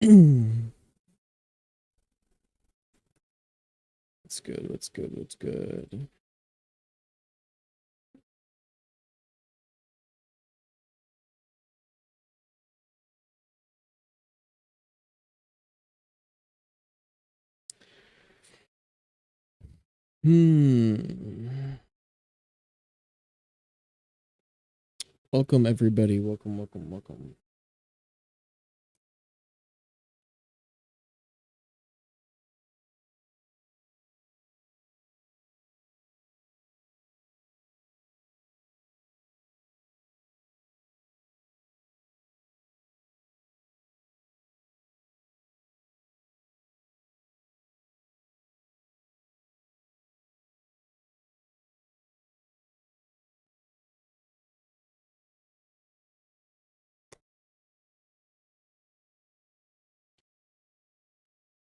What's good? What's good? What's good? Welcome everybody. Welcome, welcome, welcome.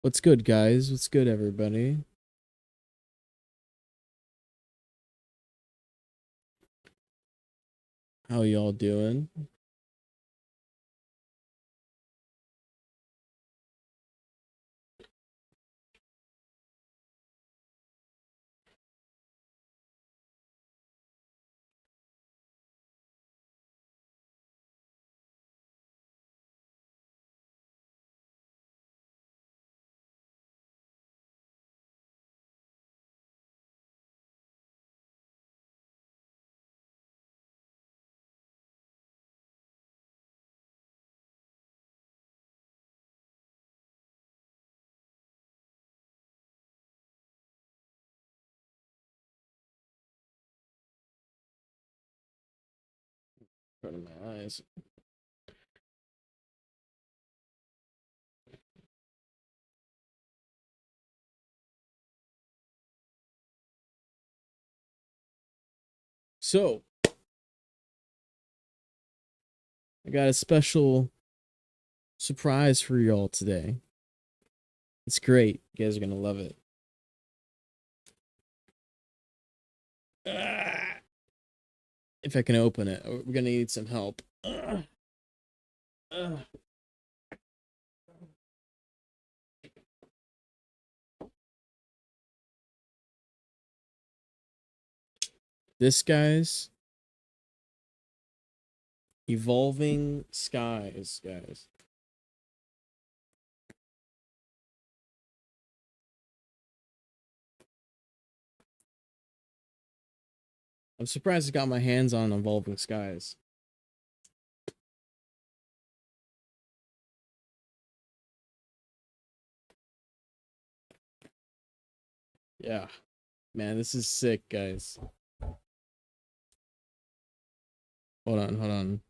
What's good, guys? What's good, everybody? How y'all doing? In front of my eyes. So, I got a special surprise for y'all today. It's great. You guys are gonna love it. If I can open it, we're gonna need some help. This guy's Evolving Skies, guys. I'm surprised I got my hands on Evolving Skies. Yeah. Man, this is sick, guys. Hold on, hold on.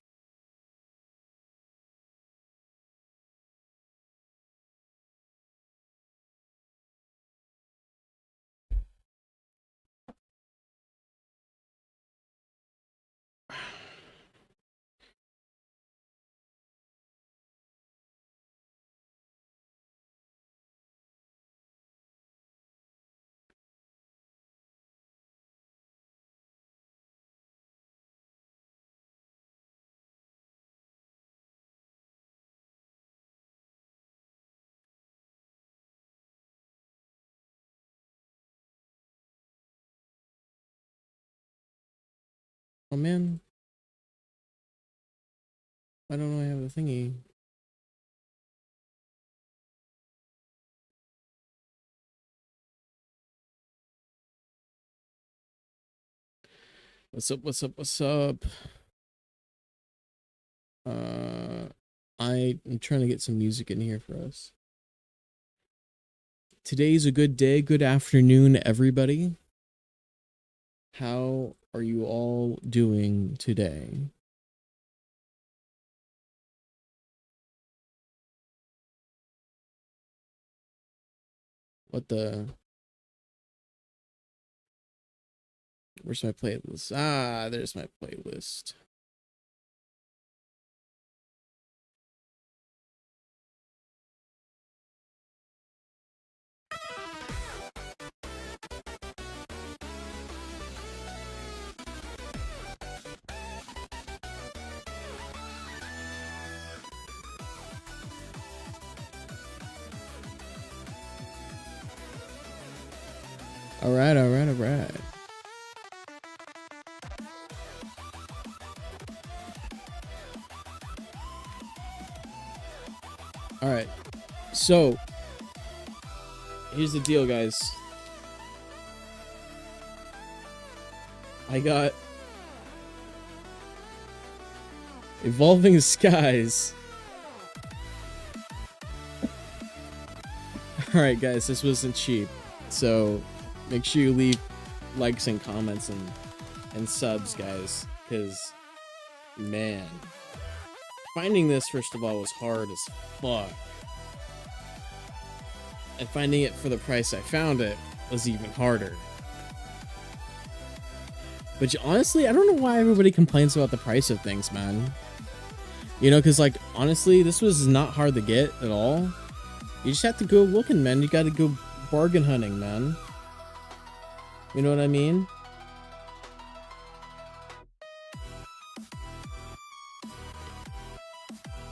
Oh man. Why don't I have the thingy? What's up? What's up? What's up? I'm trying to get some music in here for us. Today's a good day. Good afternoon, everybody. How are you all doing today? What the? Where's my playlist? Ah, there's my playlist. Alright, alright, alright. Alright. So, here's the deal, guys. I got Evolving Skies. Alright, guys, this wasn't cheap. So, make sure you leave likes and comments and subs, guys. Because, man, finding this, first of all, was hard as fuck. And finding it for the price I found it was even harder. But honestly, I don't know why everybody complains about the price of things, man. You know, because, like, honestly, this was not hard to get at all. You just have to go looking, man. You gotta go bargain hunting, man. You know what I mean?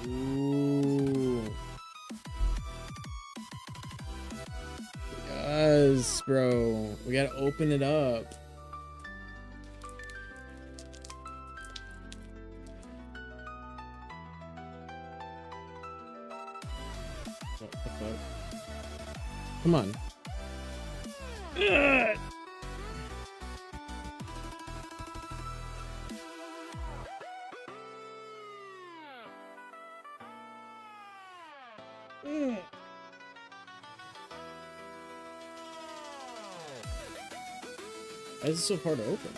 Ooh. Yes, bro. We gotta open it up. What the fuck? Come on. Ugh. Why is it so hard to open?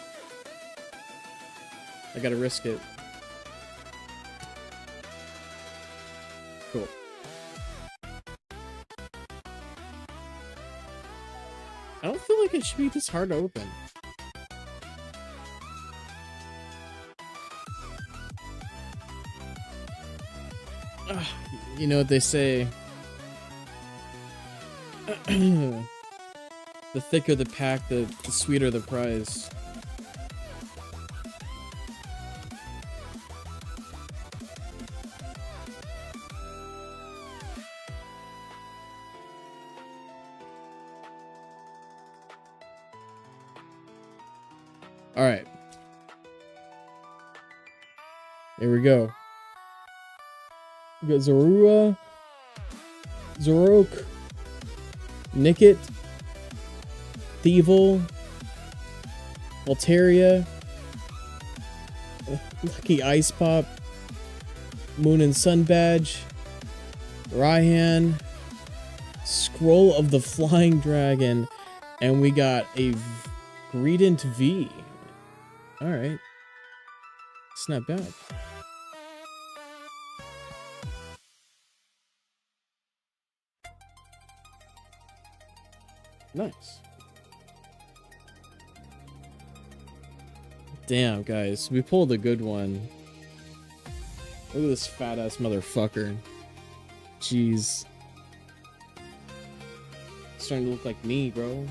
I gotta risk it. Cool. I don't feel like it should be this hard to open. You know what they say. The thicker the pack, the sweeter the prize. All right. Here we go. We got Zorua, Zorok, Nickit, Thievul, Altaria, Lucky Ice Pop, Moon and Sun Badge, Raihan, Scroll of the Flying Dragon, and we got a Greedent V. Alright. It's not bad. Nice. Damn, guys, we pulled a good one. Look at this fat ass motherfucker. Jeez. It's starting to look like me, bro.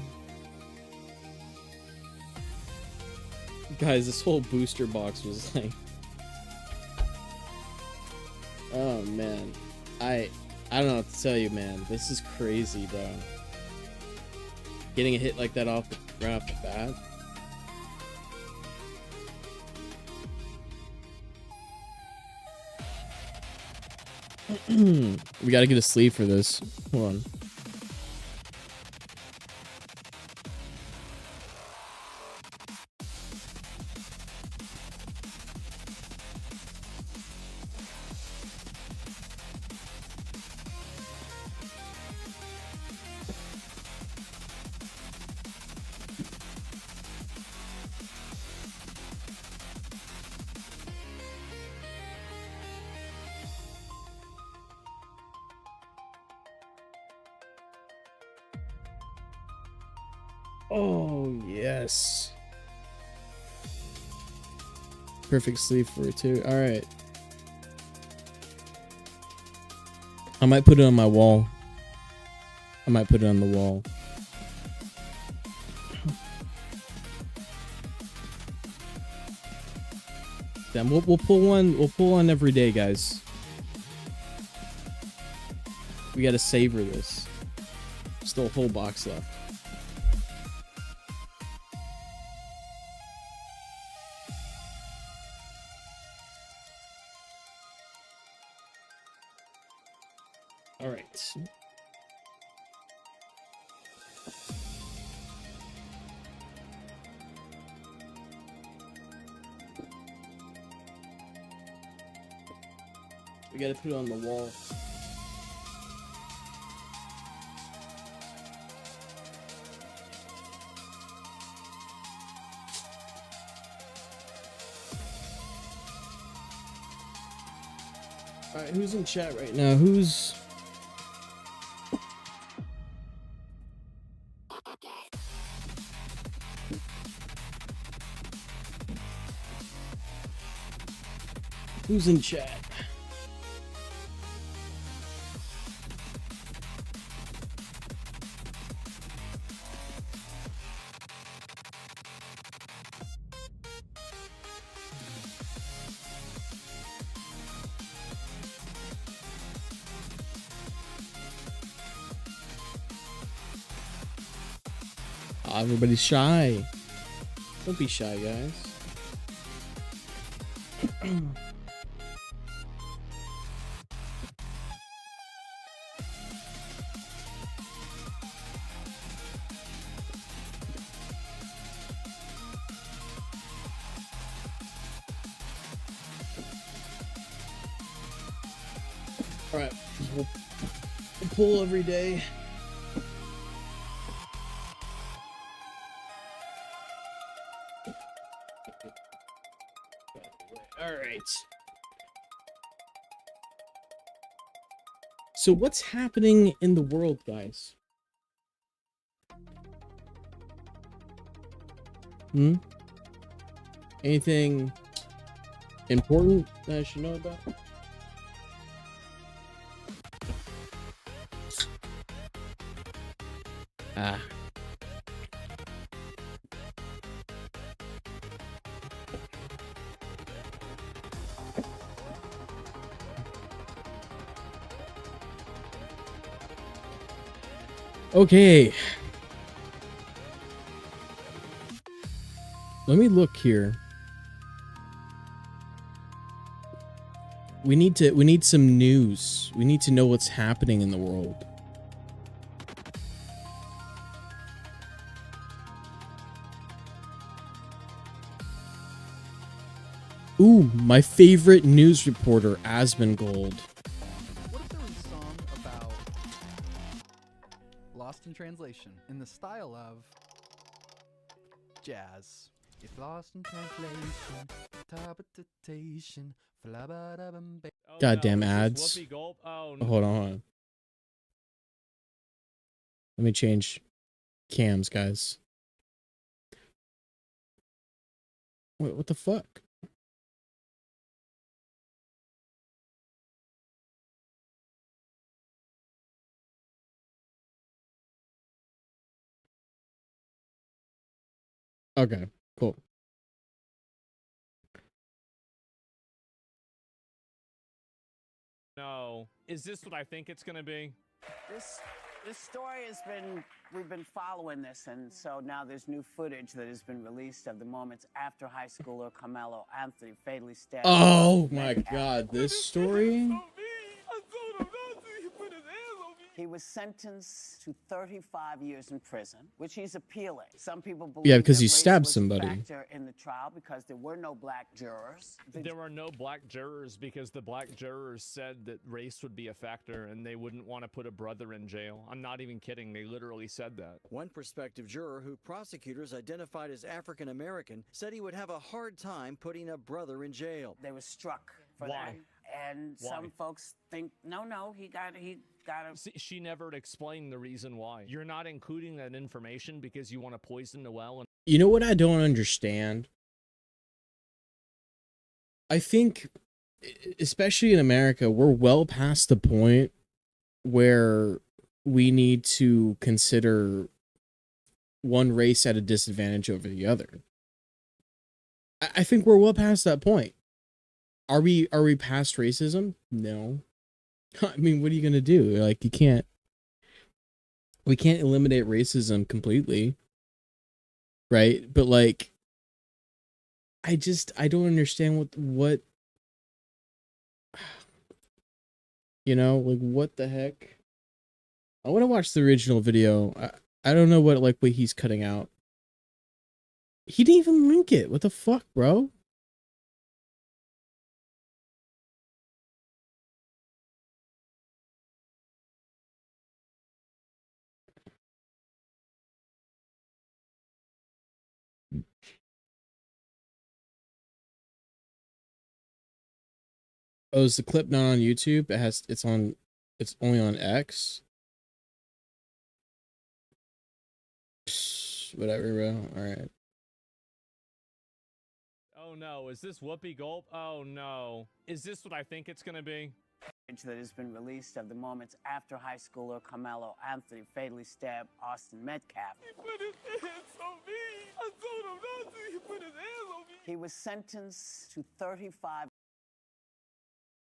Guys, this whole booster box was like... Oh, man. I don't know what to tell you, man. This is crazy, bro. Getting a hit like that right off the bat. We gotta get a sleeve for this. Hold on. Oh, yes. Perfect sleeve for it, too. Alright. I might put it on my wall. I might put it on the wall. Damn, we'll pull one. We'll pull one every day, guys. We gotta savor this. Still a whole box left. All right. We gotta put it on the wall. All right, who's in chat right now? Who's in chat? Oh, everybody's shy. Don't be shy, guys. All right, we'll pull every day. All right. So what's happening in the world, guys? Anything important that I should know about? Ah. Okay. Let me look here. We need some news. We need to know what's happening in the world. Ooh, my favorite news reporter, Asmongold. What if there was a song about Lost in Translation in the style of jazz? If lost in translation, interpretation, goddamn ads. Oh, no. Hold on. Let me change cams, guys. Wait, what the fuck? Okay, cool. No. Is this what I think it's gonna be? This story we've been following this, and so now there's new footage that has been released of the moments after high schooler Carmelo Anthony fatally stabbed. Oh my god, this story? He was sentenced to 35 years in prison, which he's appealing. Some people believe because he that race stabbed was somebody. a factor in the trial because there were no black jurors. There were no black jurors because the black jurors said that race would be a factor and they wouldn't want to put a brother in jail. I'm not even kidding. They literally said that. One prospective juror who prosecutors identified as African American said he would have a hard time putting a brother in jail. They were struck for Why? that. And Why? some folks think, no, he got a... See, she never explained the reason why. You're not including that information because you want to poison the well. And You know what I don't understand? I think, especially in America, we're well past the point where we need to consider one race at a disadvantage over the other. I think we're well past that point. Are we past racism? No. I mean, what are you gonna do? Like, we can't eliminate racism completely, right? But like, I don't understand what You know, like what the heck? I want to watch the original video. I don't know what he's cutting out. He didn't even link it. What the fuck, bro? Oh, is the clip not on YouTube? It's only on X. Psh, whatever, bro. All right. Oh no, is this Whoopi Gulp? Oh no. Is this what I think it's gonna be? That has been released of the moments after high schooler Carmelo Anthony fatally stabbed Austin Metcalf. He put his hands on me. I told him not to. He put his hands on me. He was sentenced to 35.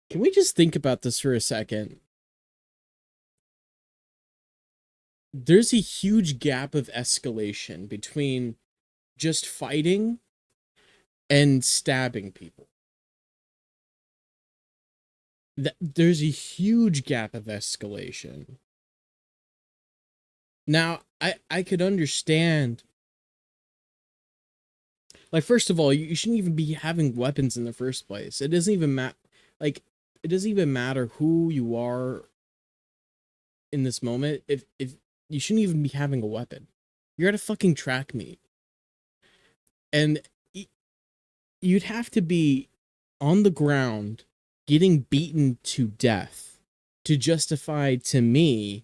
Can we just think about this for a second? There's a huge gap of escalation between just fighting and stabbing people. There's a huge gap of escalation. Now, I could understand. Like, first of all, you shouldn't even be having weapons in the first place. It doesn't even matter. Like, it doesn't even matter who you are in this moment. If you shouldn't even be having a weapon. You're at a fucking track meet. And you'd have to be on the ground getting beaten to death to justify to me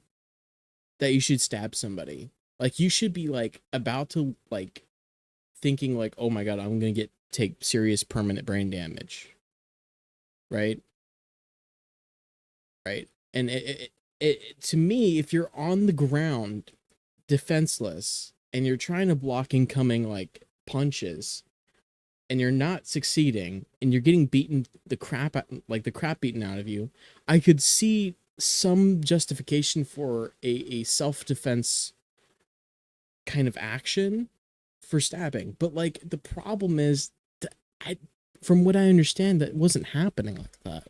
that you should stab somebody. Like, you should be like about to like thinking like, oh my god, I'm gonna take serious permanent brain damage. Right? And it to me, if you're on the ground defenseless and you're trying to block incoming like punches and you're not succeeding and you're getting beaten the crap beaten out of you, I could see some justification for a self-defense kind of action for stabbing. But like the problem is that from what I understand, that wasn't happening like that.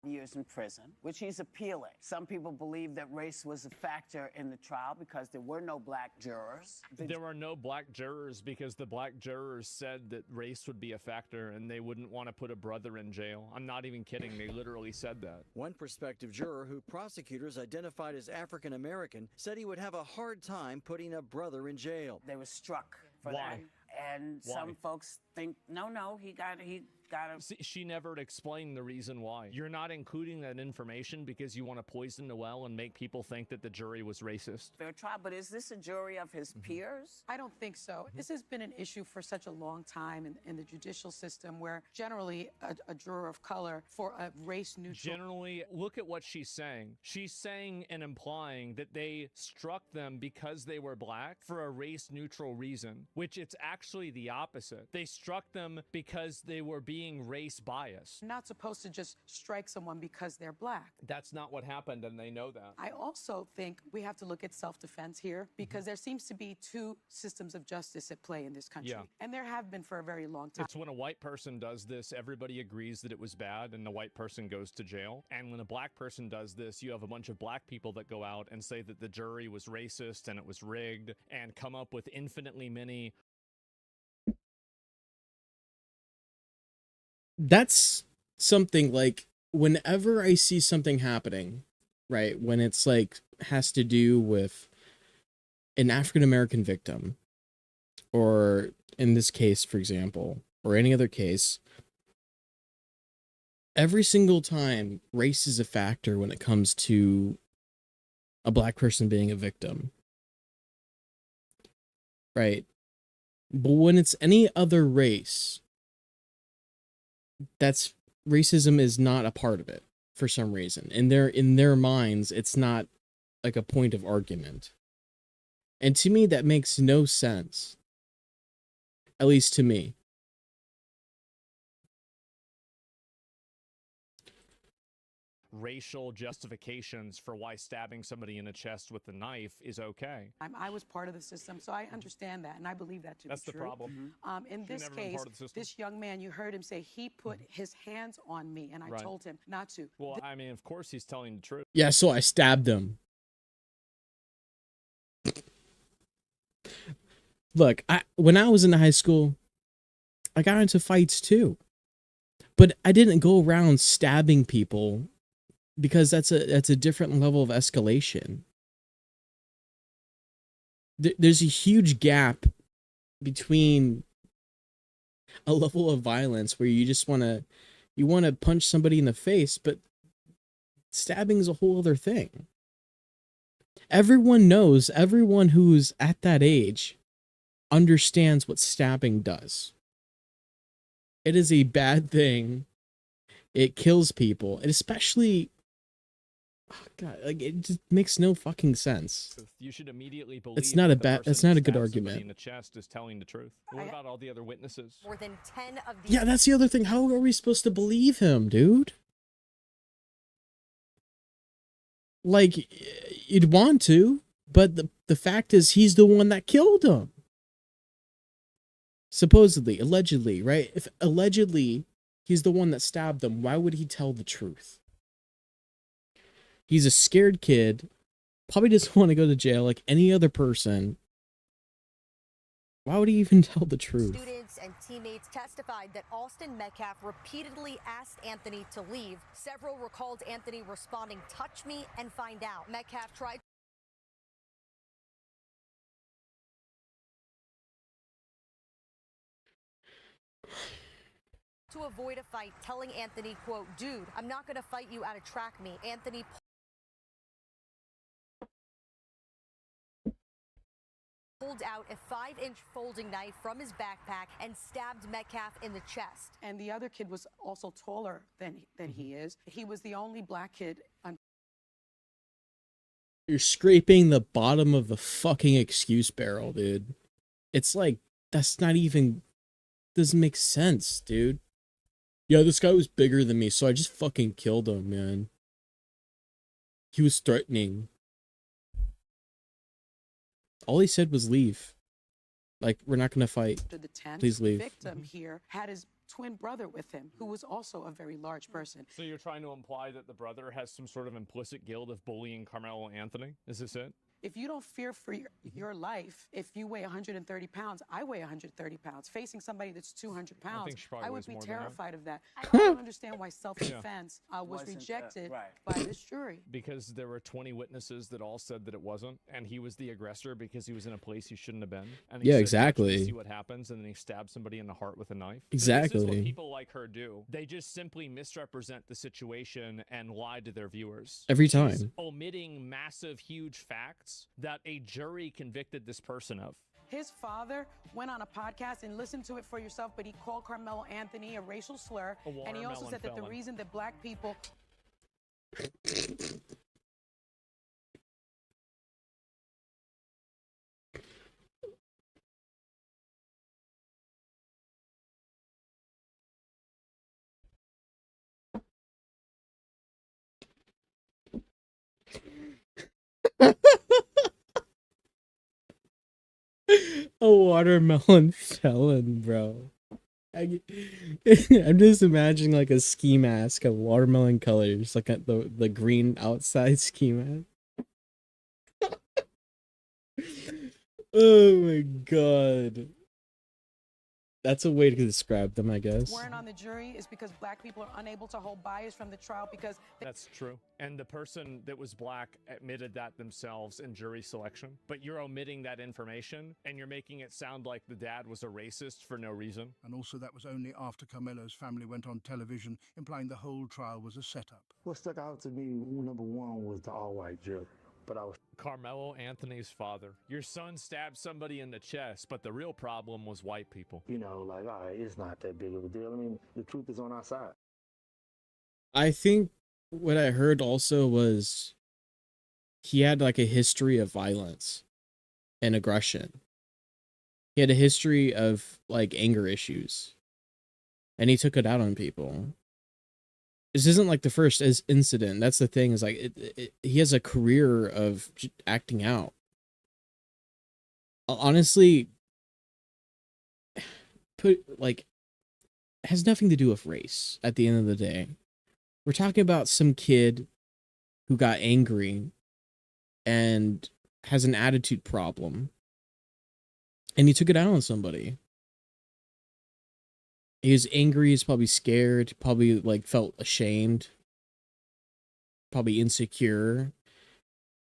Years in prison, which he's appealing. Some people believe that race was a factor in the trial because there were no black jurors. There were no black jurors because the black jurors said that race would be a factor and they wouldn't want to put a brother in jail. I'm not even kidding. They literally said that. One prospective juror who prosecutors identified as African American said he would have a hard time putting a brother in jail. They were struck for Why? that. And Why? some folks think, no, he got a See, she never explained the reason why. You're not including that information because you want to poison the well and make people think that the jury was racist. fair trial. But is this a jury of his peers? I don't think so. This has been an issue for such a long time in the judicial system where generally a juror of color for a race neutral. Generally, look at what she's saying. She's saying and implying that they struck them because they were black for a race neutral reason, which it's actually the opposite. They struck them because they were being race biased. You're not supposed to just strike someone because they're black. That's not what happened, and they know that. I also think we have to look at self-defense here because there seems to be two systems of justice at play in this country. Yeah. And there have been for a very long time. It's when a white person does this, everybody agrees that it was bad, and the white person goes to jail. And when a black person does this, you have a bunch of black people that go out and say that the jury was racist and it was rigged and come up with infinitely many. That's something like whenever I see something happening, right, when it's like has to do with an African American victim, or in this case, for example, or any other case, every single time race is a factor when it comes to a black person being a victim, right? But when it's any other race, that's racism is not a part of it for some reason. In their minds, it's not like a point of argument. And to me, that makes no sense. At least to me. racial justifications for why stabbing somebody in the chest with a knife is okay. I was part of the system, so I understand that, and I believe that to That's be the true. problem. In Should've this never been case, part of the system. this young man, you heard him say he put his hands on me, and I Right. told him not to. Well, I mean, of course he's telling the truth. Yeah, so I stabbed him. Look, when I was in high school, I got into fights too. But I didn't go around stabbing people because that's a different level of escalation. There's a huge gap between a level of violence where you just want to punch somebody in the face, but stabbing is a whole other thing. Everyone who's at that age understands what stabbing does. It is a bad thing. It kills people, and especially, oh God, like it just makes no fucking sense. You should immediately believe It's not that a the bad. person That's not who a good stabbed somebody argument. in the chest is telling the truth. What about all the other witnesses? More than 10 of these. Yeah, that's the other thing. How are we supposed to believe him, dude? Like, you'd want to, but the fact is he's the one that killed him. Supposedly, allegedly, right? If allegedly he's the one that stabbed them, why would he tell the truth? He's a scared kid, probably doesn't want to go to jail like any other person. Why would he even tell the truth? Students and teammates testified that Austin Metcalf repeatedly asked Anthony to leave. Several recalled Anthony responding, "Touch me and find out." Metcalf tried to avoid a fight, telling Anthony, quote, "Dude, I'm not going to fight you out of track me." Anthony pulled out a 5-inch folding knife from his backpack and stabbed Metcalf in the chest. And the other kid was also taller than he is. He was the only black kid. You're scraping the bottom of the fucking excuse barrel, dude. It's like, that's not even, doesn't make sense, dude. Yeah, this guy was bigger than me, so I just fucking killed him, man. He was threatening. All he said was leave. Like, we're not gonna fight. After the 10th Please leave. victim here had his twin brother with him, who was also a very large person. So you're trying to imply that the brother has some sort of implicit guilt of bullying Carmelo Anthony? Is this it? If you don't fear for your life, if you weigh 130 pounds, I weigh 130 pounds. Facing somebody that's 200 I pounds, think she probably I would weighs be more than that. terrified of that. I don't understand why self-defense was Wasn't, rejected right. by this jury. Because there were 20 witnesses that all said that it wasn't, and he was the aggressor because he was in a place he shouldn't have been. And he Yeah, said, exactly. "Watch me, see what happens," and then he stabbed somebody in the heart with a knife. So this is Exactly. what people like her do. They just simply misrepresent the situation and lie to their viewers. Every She's time. omitting massive, huge facts that a jury convicted this person of. His father went on a podcast and listened to it for yourself, but he called Carmelo Anthony a racial slur. A And he also watermelon said that the felon. reason that black people A watermelon felon, bro. I'm just imagining like a ski mask of watermelon colors, like the green outside ski mask. Oh my god. That's a way to describe them, I guess. weren't on the jury is because black people are unable to hold bias from the trial because That's true. And the person that was black admitted that themselves in jury selection. But you're omitting that information, and you're making it sound like the dad was a racist for no reason. And also that was only after Carmelo's family went on television, implying the whole trial was a setup. What stuck out to me, number one, was the all-white jury. But I was Carmelo Anthony's father. Your son stabbed somebody in the chest, but the real problem was white people. like, all right, it's not that big of a deal. I mean, the truth is on our side. I think what I heard also was he had like a history of violence and aggression. He had a history of like anger issues, and he took it out on people. this isn't like the first incident. That's the thing, is like he has a career of acting out. Honestly, it has nothing to do with race at the end of the day. We're talking about some kid who got angry and has an attitude problem, and he took it out on somebody. He was angry, he's probably scared, probably like felt ashamed, probably insecure,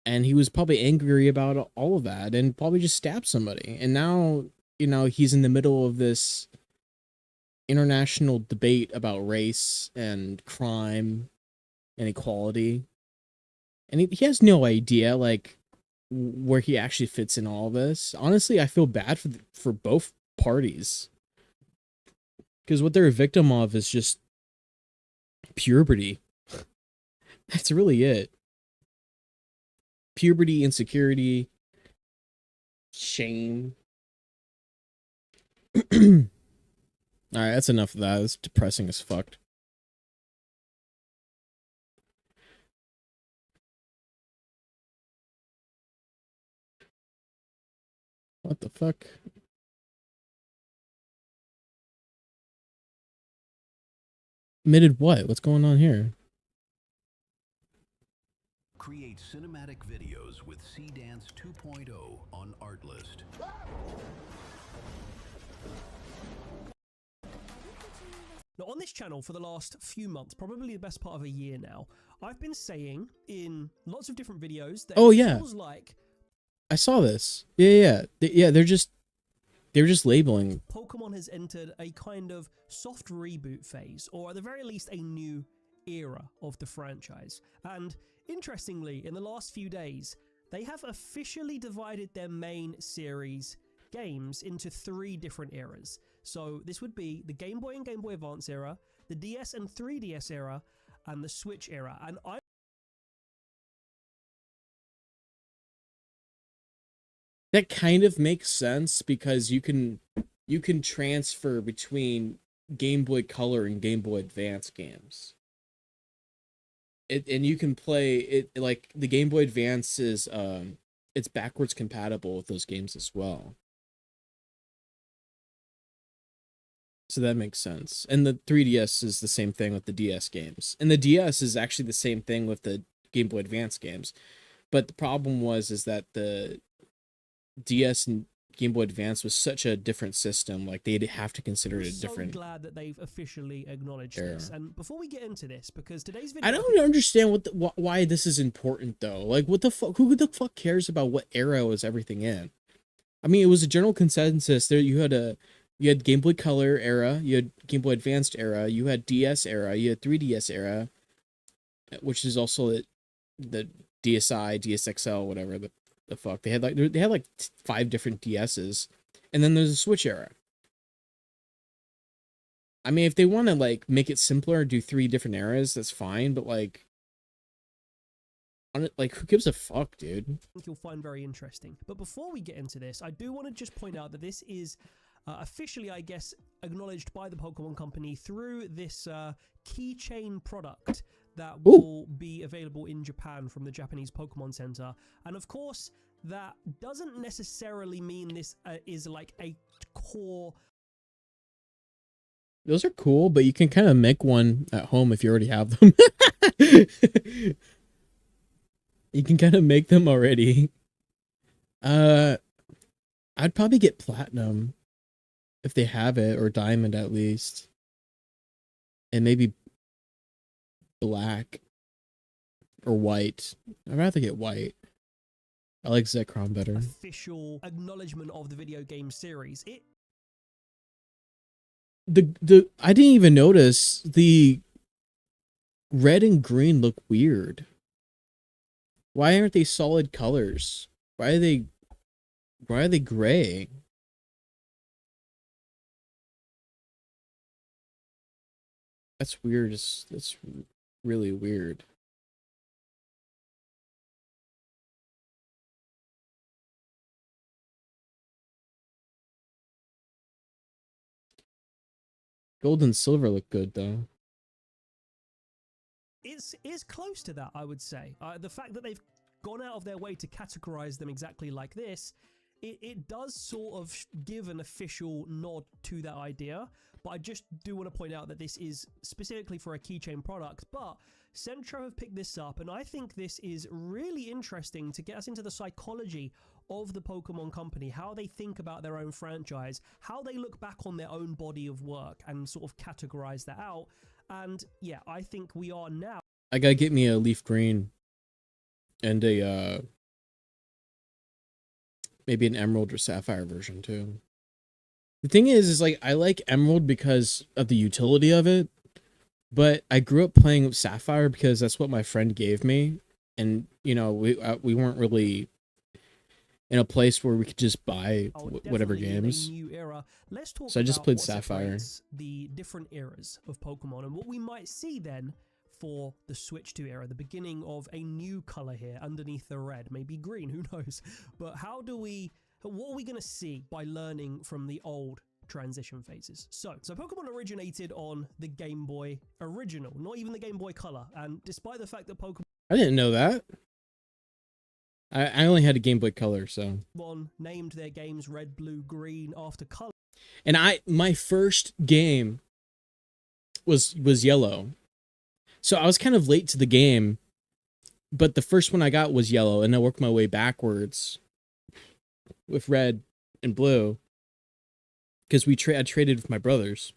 and he was probably angry about all of that and probably just stabbed somebody. And now, he's in the middle of this international debate about race and crime and equality. And he has no idea like where he actually fits in all this. Honestly, I feel bad for both parties. Because what they're a victim of is just puberty. That's really it. Puberty, insecurity, shame. Alright, that's enough of that. It's depressing as fuck. What the fuck? Admitted what? What's going on here? Create cinematic videos with C-Dance 2.0 on Artlist. Now, on this channel for the last few months, probably the best part of a year now, I've been saying in lots of different videos that it feels like I saw this. Yeah. They're just labeling. Pokemon has entered a kind of soft reboot phase, or at the very least a new era of the franchise. And interestingly, in the last few days, they have officially divided their main series games into 3 different eras. So this would be the Game Boy and Game Boy Advance era, the DS and 3DS era, and the Switch era. And that kind of makes sense because you can transfer between Game Boy Color and Game Boy Advance games. And you can play it like the Game Boy Advance is it's backwards compatible with those games as well. So that makes sense. And the 3DS is the same thing with the DS games. And the DS is actually the same thing with the Game Boy Advance games. But the problem is that the DS and Game Boy Advance was such a different system. Like they'd have to consider it a different. I'm so glad that they've officially acknowledged this. And before we get into this, because today's video, I don't understand why this is important though. Like, what the fuck? Who the fuck cares about what era was everything in? I mean, it was a general consensus. There, you had Game Boy Color era, you had Game Boy Advanced era, you had DS era, you had 3DS era, which is also the DSi, DSXL, whatever the fuck. They had like 5 different DSs, and then there's a Switch era. I mean, if they want to like make it simpler, do 3 different eras, that's fine. But like, who gives a fuck, dude? I think you'll find very interesting. But before we get into this, I do want to just point out that this is officially, I guess, acknowledged by the Pokemon Company through this keychain product that will be available in Japan from the Japanese Pokemon Center. And of course, that doesn't necessarily mean this is like a core. Those are cool, but you can kind of make one at home if you already have them. You can kind of make them already. I'd probably get platinum if they have it, or diamond at least. And maybe black or white. I'd rather get white. I like Zekrom better. Official acknowledgement of the video game series. I didn't even notice the red and green look weird. Why aren't they solid colors? Why are they gray? That's weird. That's really weird. Gold and silver look good though. It's close to that, I would say. The fact that they've gone out of their way to categorize them exactly like this, it does sort of give an official nod to that idea. But I just do want to point out that this is specifically for a keychain product. But Centro have picked this up, and I think this is really interesting to get us into the psychology of the Pokemon company, how they think about their own franchise, how they look back on their own body of work and sort of categorize that out. And yeah, I think we are now. I gotta get me a leaf green and a maybe an emerald or sapphire version too. The thing is like I like emerald because of the utility of it, but I grew up playing with sapphire because that's what my friend gave me, and you know we weren't really in a place where we could just buy whatever games. New era. Let's talk so I just about played what sapphire. separates the different eras of Pokemon and what we might see then for the Switch 2 era, the beginning of a new color here underneath the red, maybe green, who knows? But what are we going to see by learning from the old transition phases? So Pokemon originated on the Game Boy original, not even the Game Boy Color, and despite the fact that Pokemon... I didn't know that. I only had a Game Boy Color, so... named their games Red, Blue, Green after color. And my first game was Yellow. So I was kind of late to the game, but the first one I got was Yellow, and I worked my way backwards with Red and Blue because I traded with my brothers.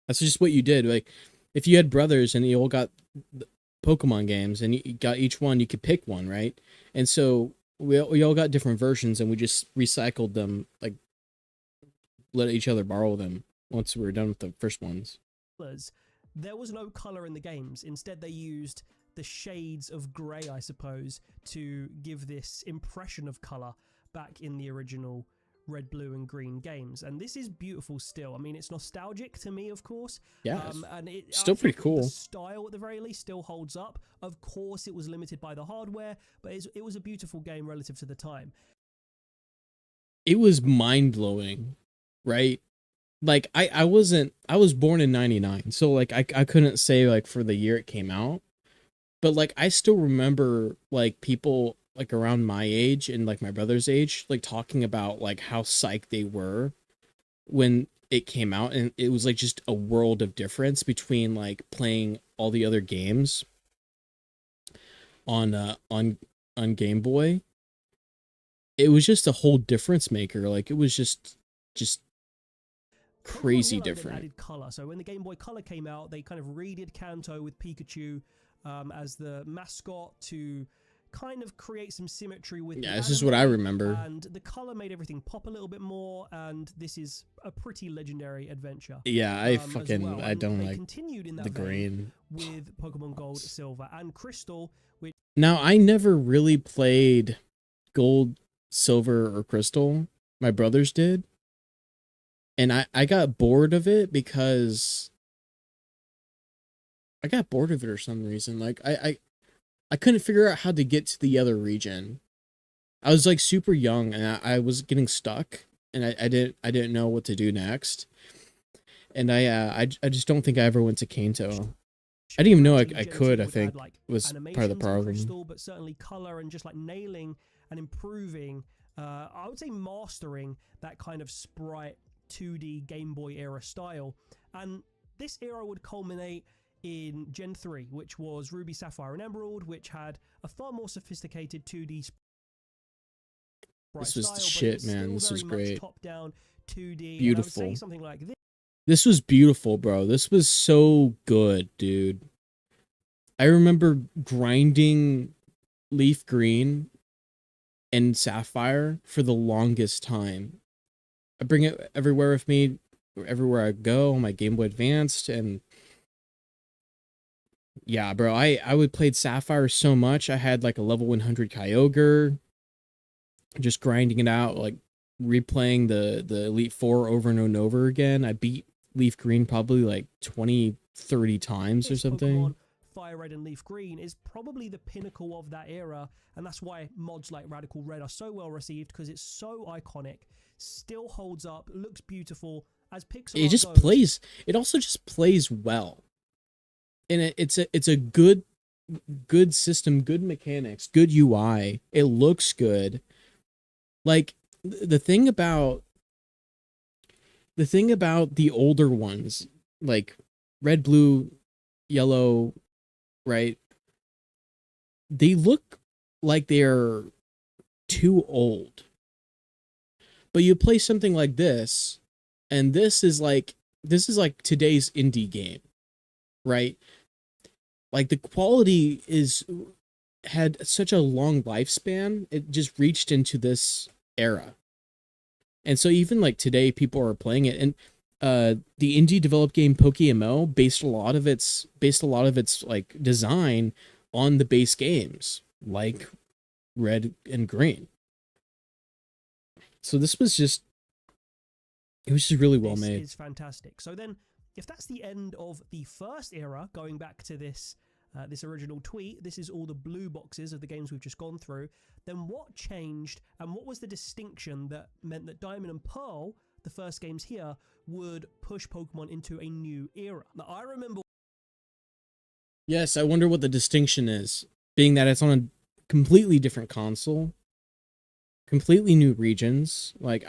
That's just what you did. Like, if you had brothers and you all got Pokemon games and you got each one, you could pick one, right? And so we all got different versions, and we just recycled them, like let each other borrow them once we were done with the first ones. There was no color in the games. Instead, they used the shades of gray, I suppose, to give this impression of color back in the original Red, Blue, and Green games. And this is beautiful still. I mean, it's nostalgic to me, of course. Yeah, and it's still pretty cool. The style, at the very least, still holds up. Of course, it was limited by the hardware, but it was a beautiful game relative to the time. It was mind-blowing, right? Like, I was born in 99, so like I couldn't say like for the year it came out, but like I still remember like people like around my age and like my brother's age like talking about like how psyched they were when it came out, and it was like just a world of difference between like playing all the other games on Game Boy. It was just a whole difference maker. Like it was just crazy different. Added color. So when the Game Boy Color came out, they kind of redid Kanto with Pikachu as the mascot to kind of create some symmetry with the this is what I remember. And the color made everything pop a little bit more, and this is a pretty legendary adventure. Yeah, I fucking well. I don't they like continued in that the green with Pokemon Gold, Silver, and Crystal. Which now I never really played Gold, Silver, or Crystal. My brothers did. And I got bored of it because I got bored of it for some reason. Like I couldn't figure out how to get to the other region. I was like super young and I was getting stuck, and I didn't know what to do next. And I just don't think I ever went to Kanto. I didn't even know I could. I think was part of the problem. Crystal, but certainly color and just like nailing and improving. I would say mastering that kind of sprite 2D Game Boy era style. And this era would culminate in Gen 3, which was Ruby, Sapphire, and Emerald, which had a far more sophisticated 2D sprite this was style, the shit, man. This was great. Top-down 2D. Beautiful. And I would say something like this. This was beautiful, bro. This was so good, dude. I remember grinding Leaf Green and Sapphire for the longest time. I bring it everywhere with me, everywhere I go on my Game Boy Advanced, and yeah, bro, I would play Sapphire so much. I had like a level 100 Kyogre, just grinding it out, like replaying the Elite Four over and over again. I beat Leaf Green probably like 20, 30 times or something. Pokemon Fire Red and Leaf Green is probably the pinnacle of that era, and that's why mods like Radical Red are so well received, because it's so iconic, still holds up, looks beautiful. As Pixel it just plays, it also just plays well. and it's a good system, good mechanics, good UI. It looks good. Like the thing about the older ones, like red, blue, yellow, right? They look like they're too old. But you play something like this, and this is like today's indie game, right? Like the quality had such a long lifespan. It just reached into this era. And so even like today people are playing it, and the indie developed game PokeML based a lot of its like design on the base games like Red and Green. So this was just really well made. This is fantastic. So then, if that's the end of the first era, going back to this this original tweet, this is all the blue boxes of the games we've just gone through, then what changed and what was the distinction that meant that Diamond and Pearl, the first games here, would push Pokemon into a new era? Now, I remember... Yes, I wonder what the distinction is, being that it's on a completely different console. Completely new regions. Like,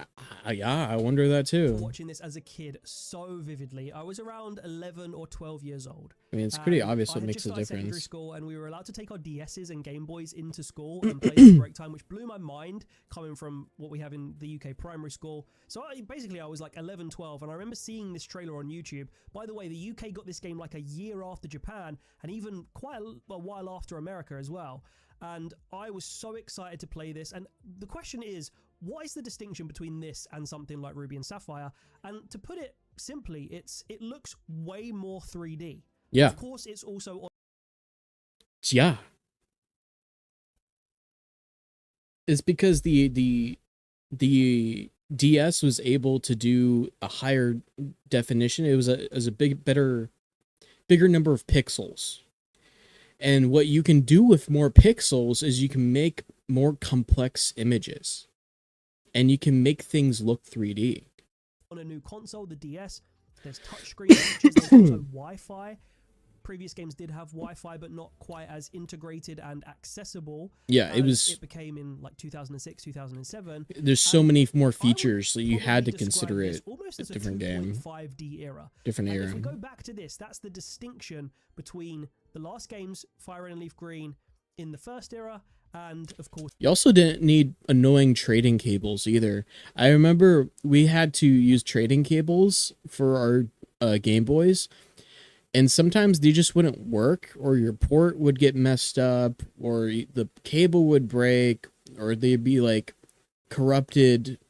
yeah, I wonder that too. Watching this as a kid so vividly. I was around 11 or 12 years old. I mean, it's pretty obvious what makes the secondary difference. School, and we were allowed to take our DSs and Game Boys into school and play at break time, which blew my mind coming from what we have in the UK primary school. So I was like 11, 12, and I remember seeing this trailer on YouTube. By the way, the UK got this game like a year after Japan, and even quite a while after America as well. And I was so excited to play this. And the question is, what is the distinction between this and something like Ruby and Sapphire? And to put it simply, it looks way more 3D. Yeah. Of course, it's also... Yeah. It's because the DS was able to do a higher definition. It was a bigger number of pixels. And what you can do with more pixels is you can make more complex images. And you can make things look 3D. On a new console, the DS, there's touchscreen features, there's also Wi-Fi. Previous games did have Wi-Fi, but not quite as integrated and accessible. Yeah, it became in like 2006, 2007. There's so many more features, so you had to consider it a different game. 5D era. Different era. If we go back to this, that's the distinction between the last games, Fire Red and Leaf Green, in the first era, and of course... You also didn't need annoying trading cables either. I remember we had to use trading cables for our Game Boys, and sometimes they just wouldn't work, or your port would get messed up, or the cable would break, or they'd be like corrupted,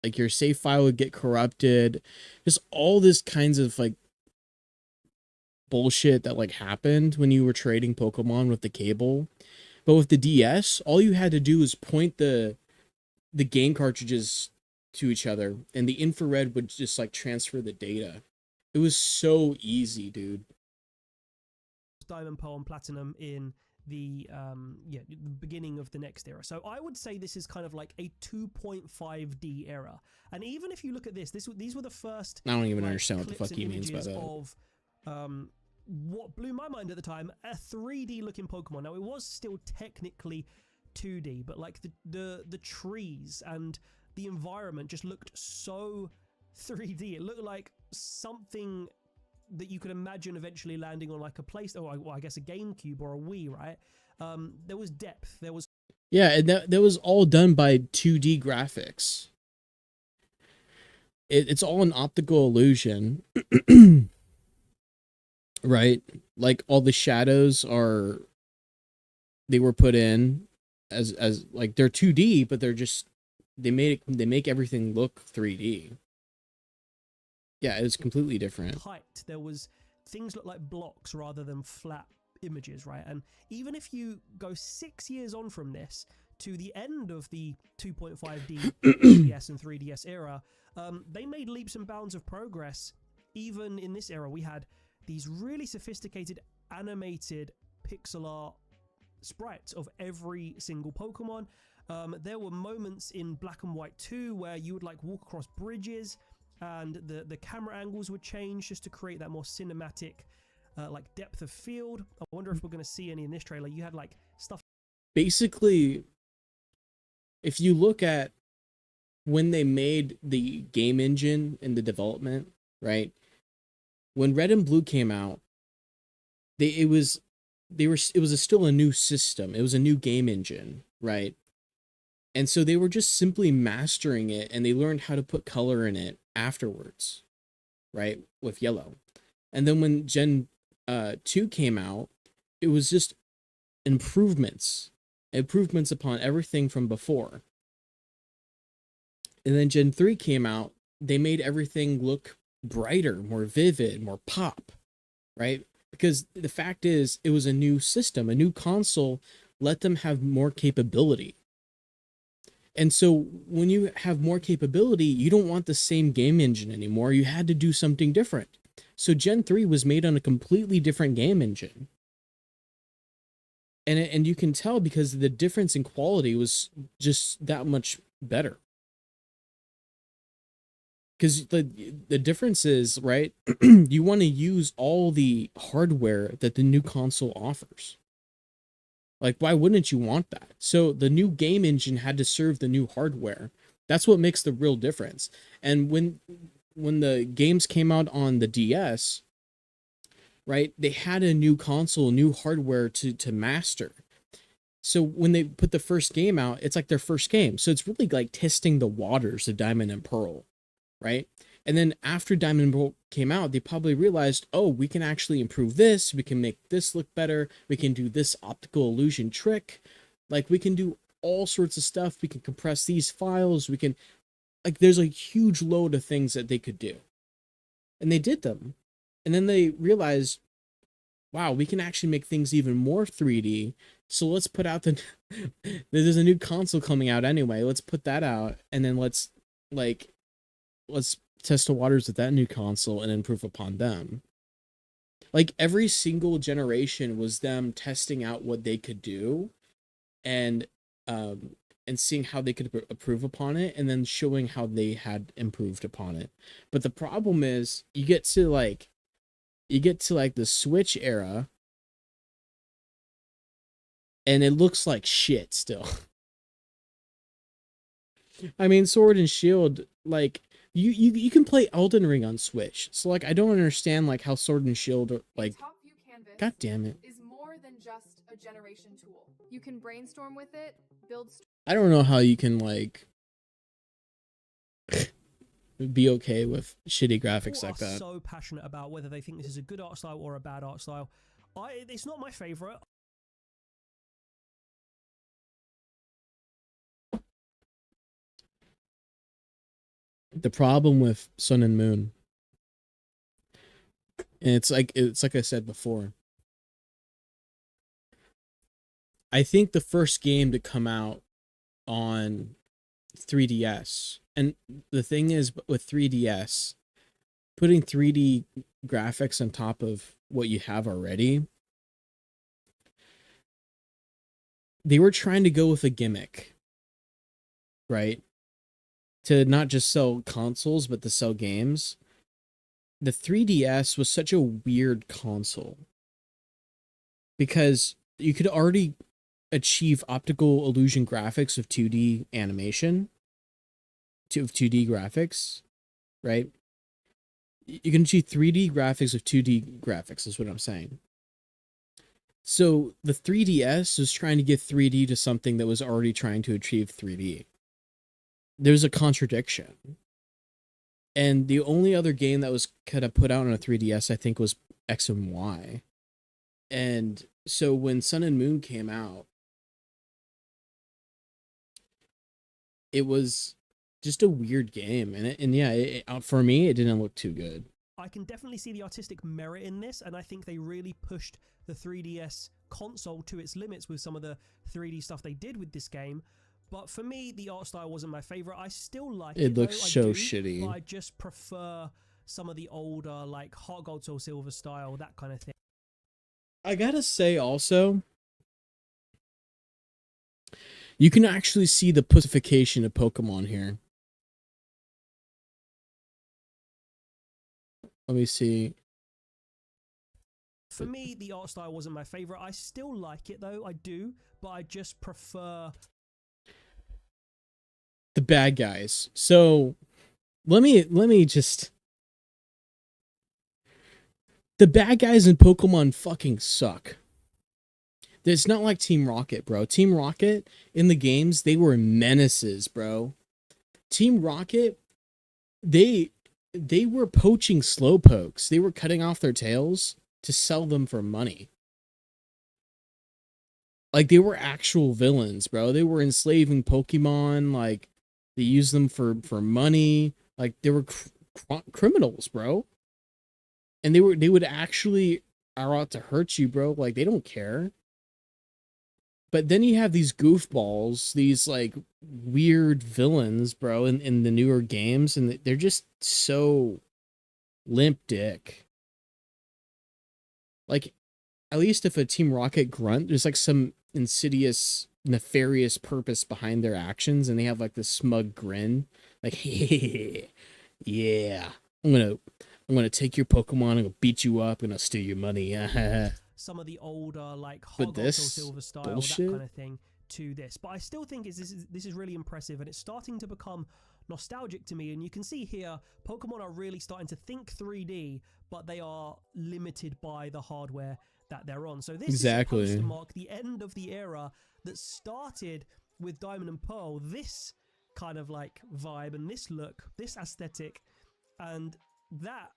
like your save file would get corrupted. Just all this kinds of like bullshit that like happened when you were trading Pokemon with the cable. But with the DS, all you had to do was point the game cartridges to each other, and the infrared would just like transfer the data. It was so easy, dude. Diamond, Pearl, and Platinum in the the beginning of the next era. So I would say this is kind of like a 2.5D era. And even if you look at these were the first... I don't even understand what the fuck he means by that. Of what blew my mind at the time, a 3D looking Pokemon. Now it was still technically 2D, but like the trees and the environment just looked so 3D. It looked like something that you could imagine eventually landing on like a place, or well, I guess a GameCube or a Wii, right? There was depth. There was... Yeah, and that was all done by 2D graphics. It's all an optical illusion. Right? Like all the shadows they were put in as like they're 2D, but they're just they make everything look 3D. Yeah, it was completely different. Height. There was things look like blocks rather than flat images, right? And even if you go 6 years on from this to the end of the 2.5D 2DS and 3DS era, they made leaps and bounds of progress. Even in this era, we had these really sophisticated animated pixel art sprites of every single Pokemon. There were moments in Black and White 2 where you would like walk across bridges and the camera angles would change just to create that more cinematic like depth of field. I wonder if we're going to see any in this trailer. You had like stuff. Basically, if you look at when they made the game engine in the development, right? When Red and Blue came out, it was still a new system. It was a new game engine, right? And so they were just simply mastering it, and they learned how to put color in it afterwards, right? With yellow. And then when Gen 2 came out, it was just improvements upon everything from before. And then Gen 3 came out, they made everything look brighter, more vivid, more pop, right? Because the fact is, it was a new system, a new console, let them have more capability. And so when you have more capability, you don't want the same game engine anymore. You had to do something different. So Gen 3 was made on a completely different game engine. And you can tell because the difference in quality was just that much better. Because the difference is, right, you want to use all the hardware that the new console offers. Like, why wouldn't you want that? So the new game engine had to serve the new hardware. That's what makes the real difference. And when the games came out on the DS, right, they had a new console, new hardware to master. So when they put the first game out, it's like their first game. So it's really like testing the waters of Diamond and Pearl, right? And then after Diamond and Pearl came out, they probably realized, oh, we can actually improve this. We can make this look better. We can do this optical illusion trick. Like, we can do all sorts of stuff. We can compress these files. We can, like, there's a huge load of things that they could do. And they did them. And then they realized, wow, we can actually make things even more 3D. So let's put out there's a new console coming out anyway. Let's put that out. And then let's test the waters with that new console and improve upon them. Like, every single generation was them testing out what they could do and seeing how they could improve upon it, and then showing how they had improved upon it. But the problem is, you get to the Switch era, and it looks like shit still. I mean, Sword and Shield, like, you can play Elden Ring on Switch. So, like, I don't understand, like, how Sword and Shield are, like, god damn it. Is more than just a generation tool. You can brainstorm with it, build. I don't know how you can, like, be okay with shitty graphics like that. So passionate about whether they think this is a good art style or a bad art style. It's not my favorite. The problem with Sun and Moon, and it's like I said before, I think the first game to come out on 3DS, and the thing is with 3DS, putting 3D graphics on top of what you have already, they were trying to go with a gimmick, right? To not just sell consoles, but to sell games. The 3DS was such a weird console because you could already achieve optical illusion graphics of 2D animation, of 2D graphics, right? You can achieve 3D graphics of 2D graphics, is what I'm saying. So the 3DS was trying to get 3D to something that was already trying to achieve 3D. There's a contradiction. And the only other game that was kind of put out on a 3DS, I think, was X and Y. And so when Sun and Moon came out, it was just a weird game. And for me, it didn't look too good. I can definitely see the artistic merit in this, and I think they really pushed the 3DS console to its limits with some of the 3D stuff they did with this game. But for me, the art style wasn't my favorite. I still like it. It looks so shitty. But I just prefer some of the older, like Heart Gold Soul Silver style, that kind of thing. I gotta say also, you can actually see the pussification of Pokemon here. Let me see. For me, the art style wasn't my favorite. I still like it though, I do, but I just prefer the bad guys. So let me just, the bad guys in Pokemon fucking suck. It's not like Team Rocket, bro. Team Rocket in the games, they were menaces, bro. Team Rocket, they were poaching slowpokes. They were cutting off their tails to sell them for money. Like, they were actual villains, bro. They were enslaving Pokemon. Like, they used them for money. Like, they were criminals, bro. And they would actually are out to hurt you, bro. Like, they don't care. But then you have these goofballs, these like weird villains, bro, in the newer games, and they're just so limp dick. Like, at least if a Team Rocket grunt, there's like some insidious, nefarious purpose behind their actions, and they have like this smug grin, like, yeah, I'm gonna take your Pokemon, I'm gonna beat you up, I'm gonna steal your money. some of the older like But Hog this Silver style, bullshit? that kind of thing to this. But I still think this is really impressive, and it's starting to become nostalgic to me. And you can see here, Pokemon are really starting to think 3D, but they are limited by the hardware that they're on. So this is supposed to mark the end of the era that started with Diamond and Pearl. This kind of like vibe and this look, this aesthetic, and that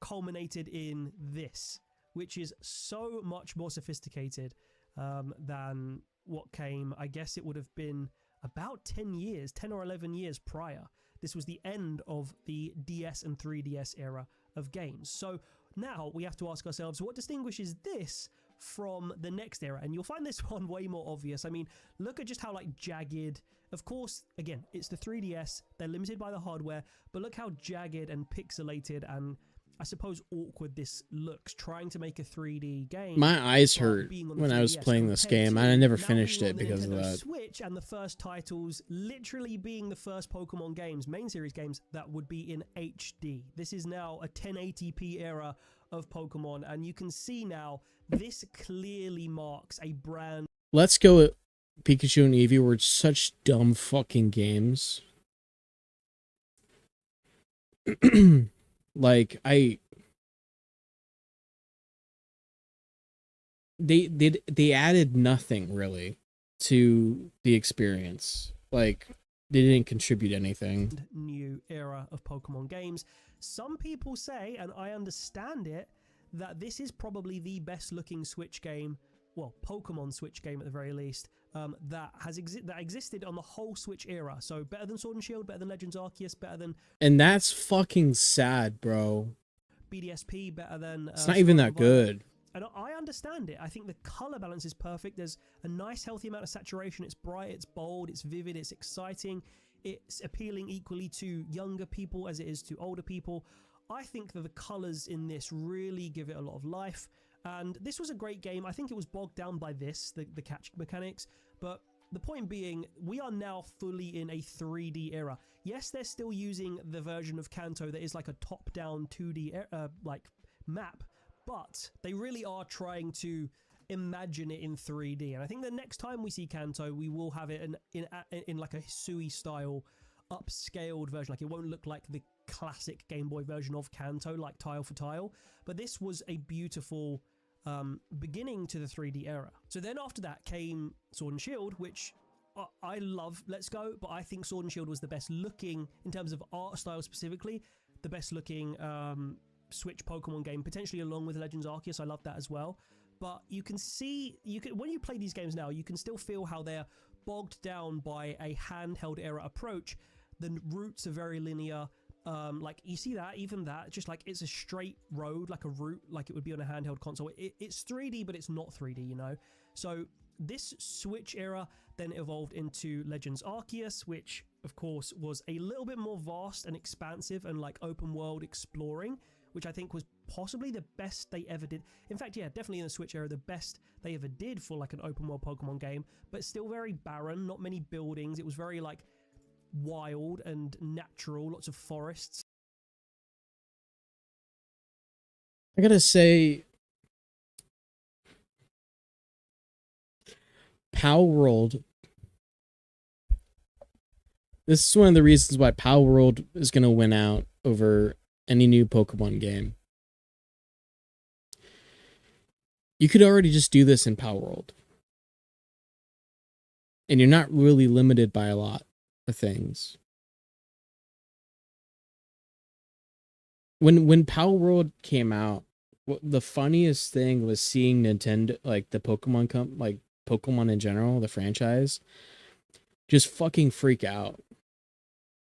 culminated in this, which is so much more sophisticated than what came. I guess it would have been about 10 or 11 years prior. This was the end of the DS and 3DS era of games. So now we have to ask ourselves, what distinguishes this from the next era? And you'll find this one way more obvious. I mean, look at just how like jagged, of course, again, it's the 3DS, they're limited by the hardware, but look how jagged and pixelated and I suppose awkward this looks, trying to make a 3D game. My eyes hurt when I was playing this game, and I never finished it because of that. Switch and the first titles literally being the first Pokemon games, main series games, that would be in HD. This is now a 1080p era of Pokemon, and you can see now this clearly marks a brand. Let's Go at Pikachu and Eevee were such dumb fucking games. Like, they added nothing really to the experience. Like, they didn't contribute anything. New era of Pokemon games. Some people say, and I understand it, that this is probably the best looking Switch game, well, Pokemon Switch game at the very least, that existed on the whole Switch era. So better than Sword and Shield, better than Legends Arceus, better than... And that's fucking sad, bro. BDSP, better than... It's not even that good. And I understand it. I think the color balance is perfect. There's a nice healthy amount of saturation. It's bright, it's bold, it's vivid, it's exciting. It's appealing equally to younger people as it is to older people. I think that the colors in this really give it a lot of life. And this was a great game. I think it was bogged down by this, the catch mechanics. But the point being, we are now fully in a 3D era. Yes, they're still using the version of Kanto that is like a top-down 2D like map, but they really are trying to imagine it in 3D. And I think the next time we see Kanto, we will have it in like a Hisui style upscaled version. Like, it won't look like the classic Game Boy version of Kanto, like tile for tile. But this was a beautiful beginning to the 3D era. So then after that came Sword and Shield, which I love Let's Go, but I think Sword and Shield was the best looking, in terms of art style specifically, the best looking Switch Pokemon game, potentially along with Legends Arceus. I love that as well. But you can see, when you play these games now, you can still feel how they're bogged down by a handheld era approach. The routes are very linear. Like, you see that, even that, just like it's a straight road, like a route, like it would be on a handheld console. It's 3D, but it's not 3D, you know? So this Switch era then evolved into Legends Arceus, which of course was a little bit more vast and expansive and like open world exploring, which I think was possibly the best they ever did. In fact, yeah, definitely in the Switch era, the best they ever did for like an open world Pokemon game, but still very barren, not many buildings. It was very like wild and natural, lots of forests. I gotta say, Power World. This is one of the reasons why Power World is going to win out over any new Pokemon game. You could already just do this in Power World. And you're not really limited by a lot of things. When Power World came out, the funniest thing was seeing Nintendo, like the Pokemon like Pokemon in general, the franchise, just fucking freak out.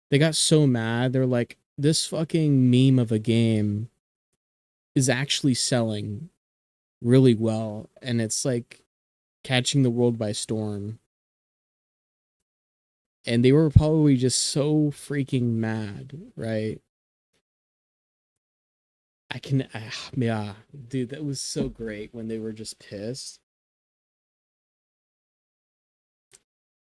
They got so mad. They're like, this fucking meme of a game is actually selling really well, and it's like catching the world by storm. And they were probably just so freaking mad, right? Yeah, dude, that was so great when they were just pissed.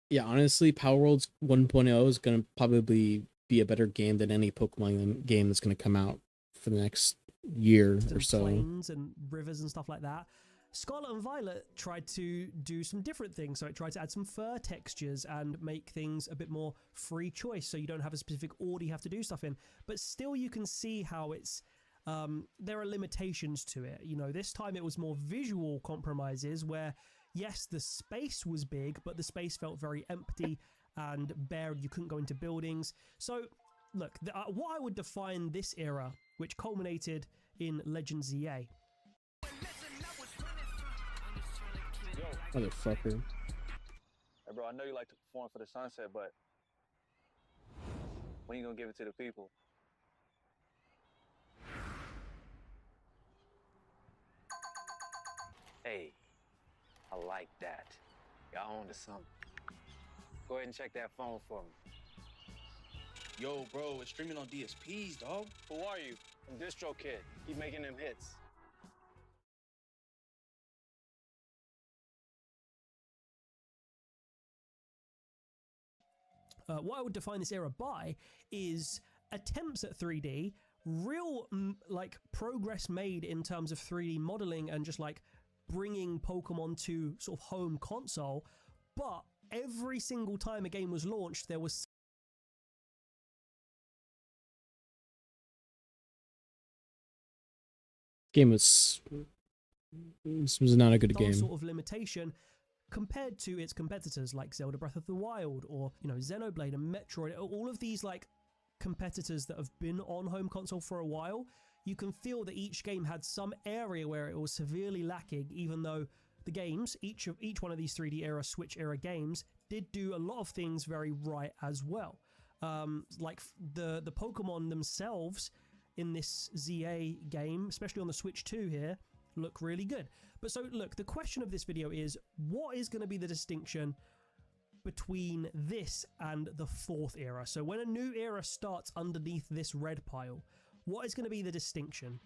Yeah, honestly, Power Worlds 1.0 is going to probably be a better game than any Pokemon game that's going to come out for the next year or so. Plains and rivers and stuff like that. Scarlet and Violet tried to do some different things. So it tried to add some fur textures and make things a bit more free choice, so you don't have a specific order you have to do stuff in. But still, you can see how it's there are limitations to it. You know, this time it was more visual compromises where, yes, the space was big, but the space felt very empty and bare. You couldn't go into buildings. So, look, what I would define this era, which culminated in Legends ZA. Motherfucker. Hey, bro, I know you like to perform for the sunset, but when you gonna give it to the people? Hey, I like that. Y'all on to something. Go ahead and check that phone for me. Yo, bro, it's streaming on DSPs, dog. Who are you? I'm Distro Kid. Keep making them hits. What I would define this era by is attempts at 3D, real like progress made in terms of 3D modeling and just like bringing Pokemon to sort of home console, but every single time a game was launched, there was This was not a good some game. sort of limitation compared to its competitors like Zelda Breath of the Wild or, you know, Xenoblade and Metroid. All of these like competitors that have been on home console for a while, you can feel that each game had some area where it was severely lacking, even though the games, each one of these 3D era, Switch era games, did do a lot of things very right as well. Like the Pokemon themselves in this ZA game, especially on the Switch 2 here, look really good. But so look, the question of this video is, what is going to be the distinction between this and the fourth era? So when a new era starts underneath this red pile, what is going to be the distinction?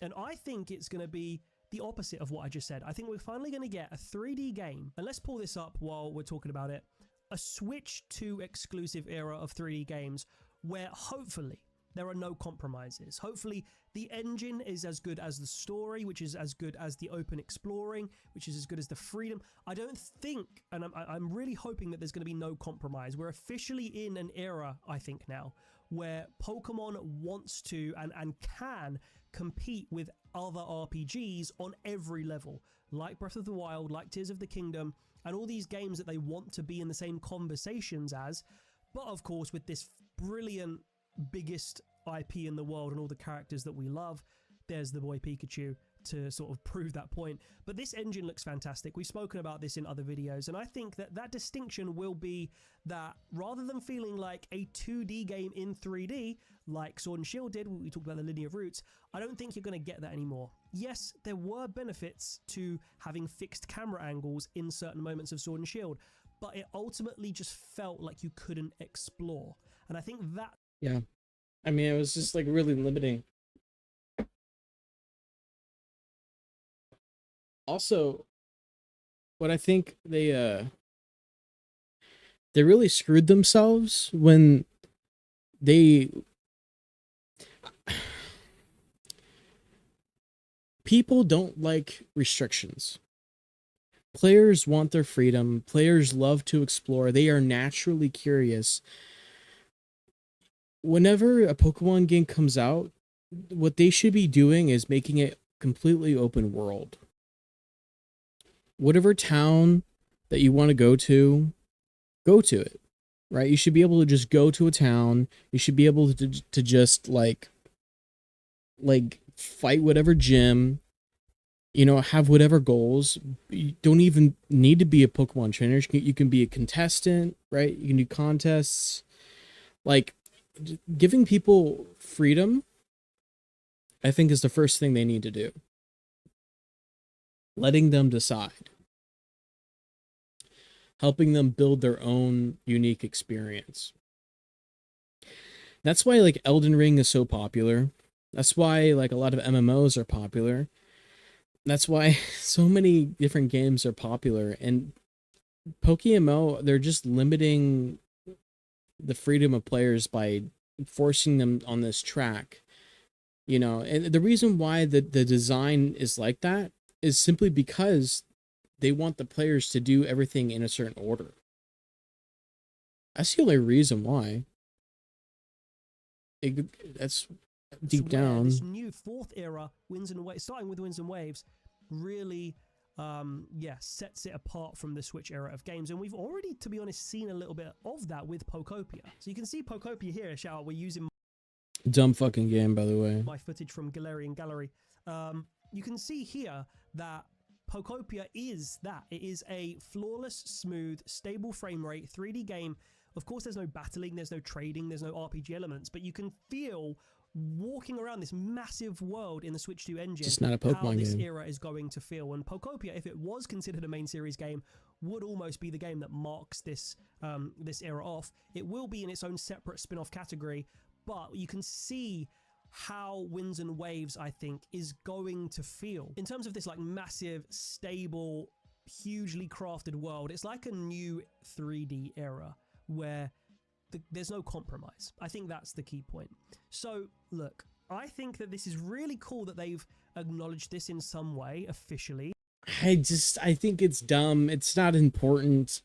And I think it's going to be the opposite of what I just said. I think we're finally going to get a 3D game, and let's pull this up while we're talking about it, a Switch 2 exclusive era of 3D games where hopefully there are no compromises. Hopefully the engine is as good as the story, which is as good as the open exploring, which is as good as the freedom. I don't think, and I'm really hoping that there's going to be no compromise. We're officially in an era, I think now, where Pokemon wants to and can compete with other RPGs on every level, like Breath of the Wild, like Tears of the Kingdom, and all these games that they want to be in the same conversations as, but of course with this brilliant, biggest IP in the world and all the characters that we love. There's the boy Pikachu to sort of prove that point. But this engine looks fantastic. We've spoken about this in other videos, and I think that that distinction will be that rather than feeling like a 2D game in 3D, like Sword and Shield did, we talked about the linear routes, I don't think you're going to get that anymore. Yes, there were benefits to having fixed camera angles in certain moments of Sword and Shield, but it ultimately just felt like you couldn't explore. And I think that... Yeah. I mean, it was just like really limiting. Also, what I think they really screwed themselves when they people don't like restrictions. Players want their freedom. Players love to explore. They are naturally curious. Whenever a Pokemon game comes out, what they should be doing is making it completely open world. Whatever town that you want to go to it, right? You should be able to just go to a town. You should be able to just like fight whatever gym, you know, have whatever goals. You don't even need to be a Pokemon trainer. You can be a contestant, right? You can do contests. Like, giving people freedom, I think, is the first thing they need to do. Letting them decide. Helping them build their own unique experience. That's why, like, Elden Ring is so popular. That's why, like, a lot of MMOs are popular. That's why so many different games are popular. And PokeMO, they're just limiting the freedom of players by forcing them on this track. You know, and the reason why the design is like that is simply because they want the players to do everything in a certain order. That's the only reason why. That's deep down. This new fourth era, Winds and Waves, starting with Winds and Waves, really sets it apart from the Switch era of games. And we've already, to be honest, seen a little bit of that with Pokopia. So you can see Pokopia here. Shout out, we're using Dumb fucking game, by the way. my footage from Galarian Gallery. You can see here that Pokopia is that. It is a flawless, smooth, stable frame rate 3D game. Of course, there's no battling, there's no trading, there's no RPG elements, but you can feel walking around this massive world in the Switch 2 engine, just not a Pokemon how this game. era is going to feel. And Pokopia, if it was considered a main series game, would almost be the game that marks this this era off. It will be in its own separate spin-off category, but you can see how Winds and Waves, I think, is going to feel in terms of this like massive, stable, hugely crafted world. It's like a new 3D era where there's no compromise. I think that's the key point. So look, I think that this is really cool that they've acknowledged this in some way officially. I think it's dumb. It's not important.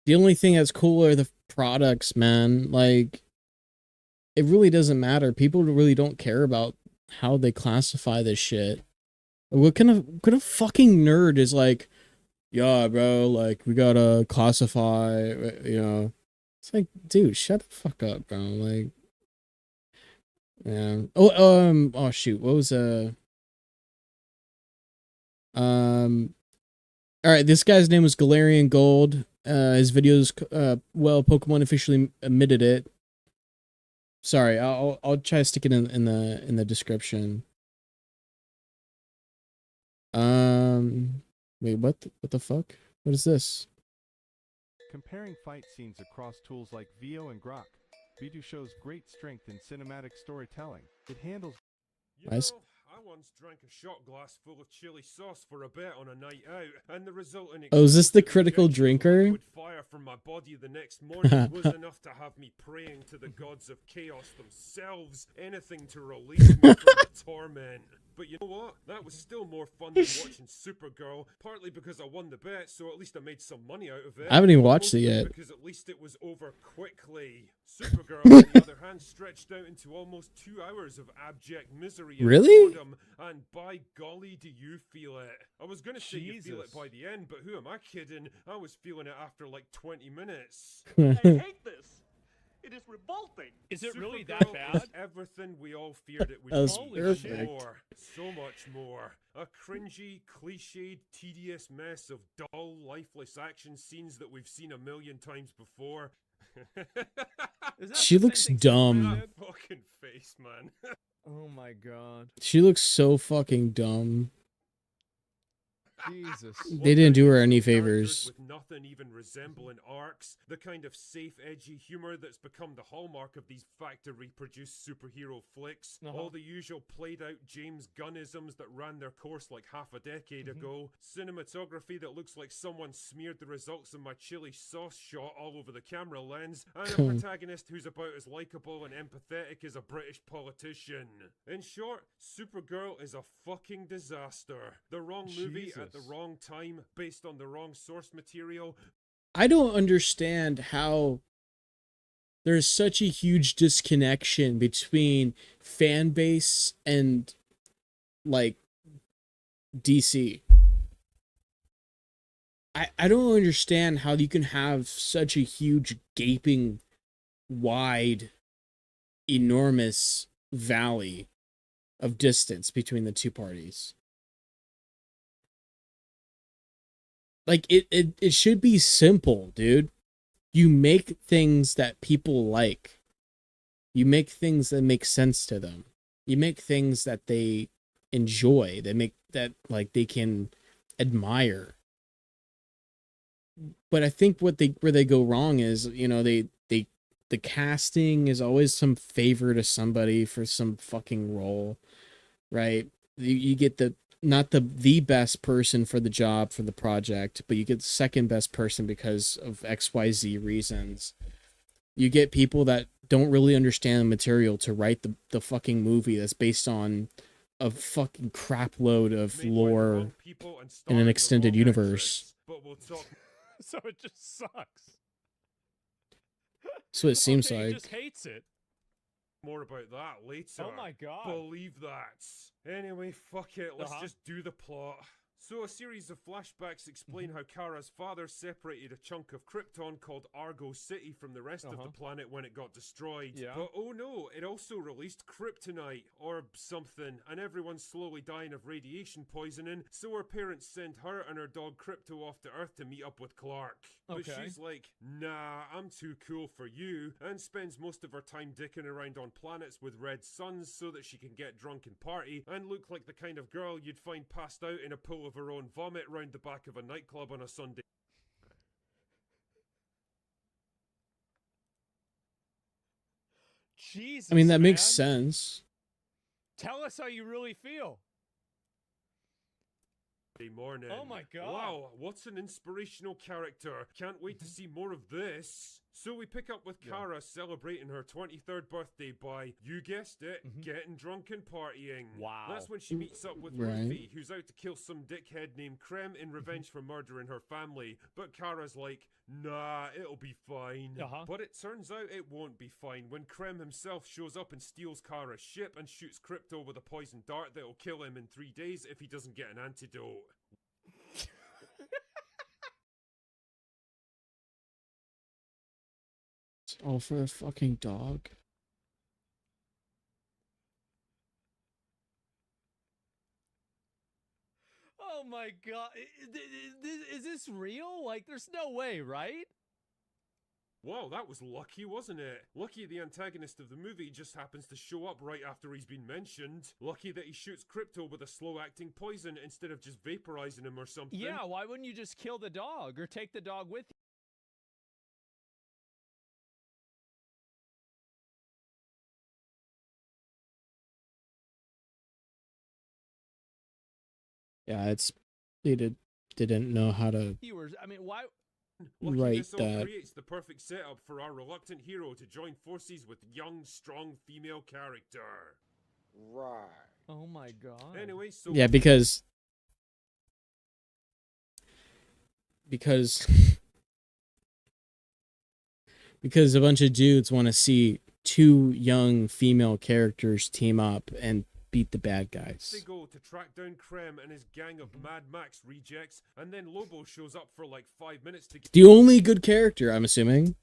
The only thing that's cool are the products, man. Like, it really doesn't matter. People really don't care about how they classify this shit. What kind of fucking nerd is like, yeah, bro, like, we gotta classify, you know. It's like, dude, shut the fuck up, bro. Like, yeah. Oh shoot, what was all right, this guy's name was Galarian Gold. His videos, Pokemon officially admitted it. Sorry, I'll try to stick it in the description. Wait, what the fuck? What is this? Comparing fight scenes across tools like VO and Grok, Bidu shows great strength in cinematic storytelling. It handles. I once drank a shot glass full of chili sauce for a bet on a night out, and the resulting Oh, is this the critical drinker? fire from my body the next morning was enough to have me praying to the gods of chaos themselves, anything to release me from the torment. But you know what? That was still more fun than watching Supergirl, partly because I won the bet, so at least I made some money out of it. I haven't even watched it yet. Because at least it was over quickly. Supergirl, on the other hand, stretched out into almost 2 hours of abject misery and Really? boredom, and by golly, do you feel it. I was going to say you feel it by the end, but who am I kidding? I was feeling it after like 20 minutes. I hate this. It is revolting. Is it really that Supergirl bad? is everything we all feared it would That was be. perfect. More. So much more. A cringy, cliched, tedious mess of dull, lifeless action scenes that we've seen a million times before. She looks dumb. That fucking face, man. Oh my god. She looks so fucking dumb. Jesus. They didn't do her any favors. With nothing even resembling arcs, the kind of safe, edgy humor that's become the hallmark of these factory-produced superhero flicks. All the usual played-out James Gunnisms that ran their course like half a decade ago. Cinematography that looks like someone smeared the results of my chili sauce shot all over the camera lens, and a protagonist who's about as likable and empathetic as a British politician. In short, Supergirl is a fucking disaster. The wrong movie at at the wrong time based on the wrong source material. I don't understand how there's such a huge disconnection between fan base and like DC. I don't understand how you can have such a huge gaping wide enormous valley of distance between the two parties. Like it should be simple, dude. You make things that people like. You make things that make sense to them. You make things that they enjoy. They make that like they can admire. But I think where they go wrong is, you know, the casting is always some favor to somebody for some fucking role, right? You get not the best person for the job for the project, but you get the second best person because of XYZ reasons. You get people that don't really understand the material to write the fucking movie that's based on a fucking crap load of lore in an extended universe. But we'll talk. So it just sucks. So it seems Okay, like. he just hates it. More about that later. Oh my god. Believe that. Anyway, fuck it. Let's Uh-huh. just do the plot. So a series of flashbacks explain how Kara's father separated a chunk of Krypton called Argo City from the rest of the planet when it got destroyed. Yeah. But oh no, it also released kryptonite or something, and everyone's slowly dying of radiation poisoning, so her parents send her and her dog Crypto off to Earth to meet up with Clark. But Okay. she's like, nah, I'm too cool for you, and spends most of her time dicking around on planets with red suns so that she can get drunk and party and look like the kind of girl you'd find passed out in a pool of her own vomit round the back of a nightclub on a Sunday. Jesus. I mean, that makes man. sense. Tell us how you really feel. Morning. Oh my god. Wow, what's an inspirational character. Can't wait to see more of this. So we pick up with Kara celebrating her 23rd birthday by, you guessed it, getting drunk and partying. Wow. That's when she meets up with Right. Ruthie, who's out to kill some dickhead named Krem in revenge for murdering her family. But Kara's like, nah, it'll be fine. But it turns out it won't be fine when Krem himself shows up and steals Kara's ship and shoots Crypto with a poison dart that'll kill him in 3 days if he doesn't get an antidote. It's all for a fucking dog. Oh my god. Is this real? Like, there's no way, right? Wow, that was lucky, wasn't it? Lucky the antagonist of the movie just happens to show up right after he's been mentioned. Lucky that he shoots Crypto with a slow-acting poison instead of just vaporizing him or something. Yeah, why wouldn't you just kill the dog or take the dog with you? Yeah, they didn't know how to Viewers, I mean, why? Lucky write this all that. creates the perfect setup for our reluctant hero to join forces with young, strong female character. Right. Oh my god. Anyway, so Yeah, because because a bunch of dudes want to see two young female characters team up and beat the bad they guys. go to track down Krem and his gang of Mad Max rejects, and then Lobo shows up for like 5 minutes to The only good character, I'm assuming.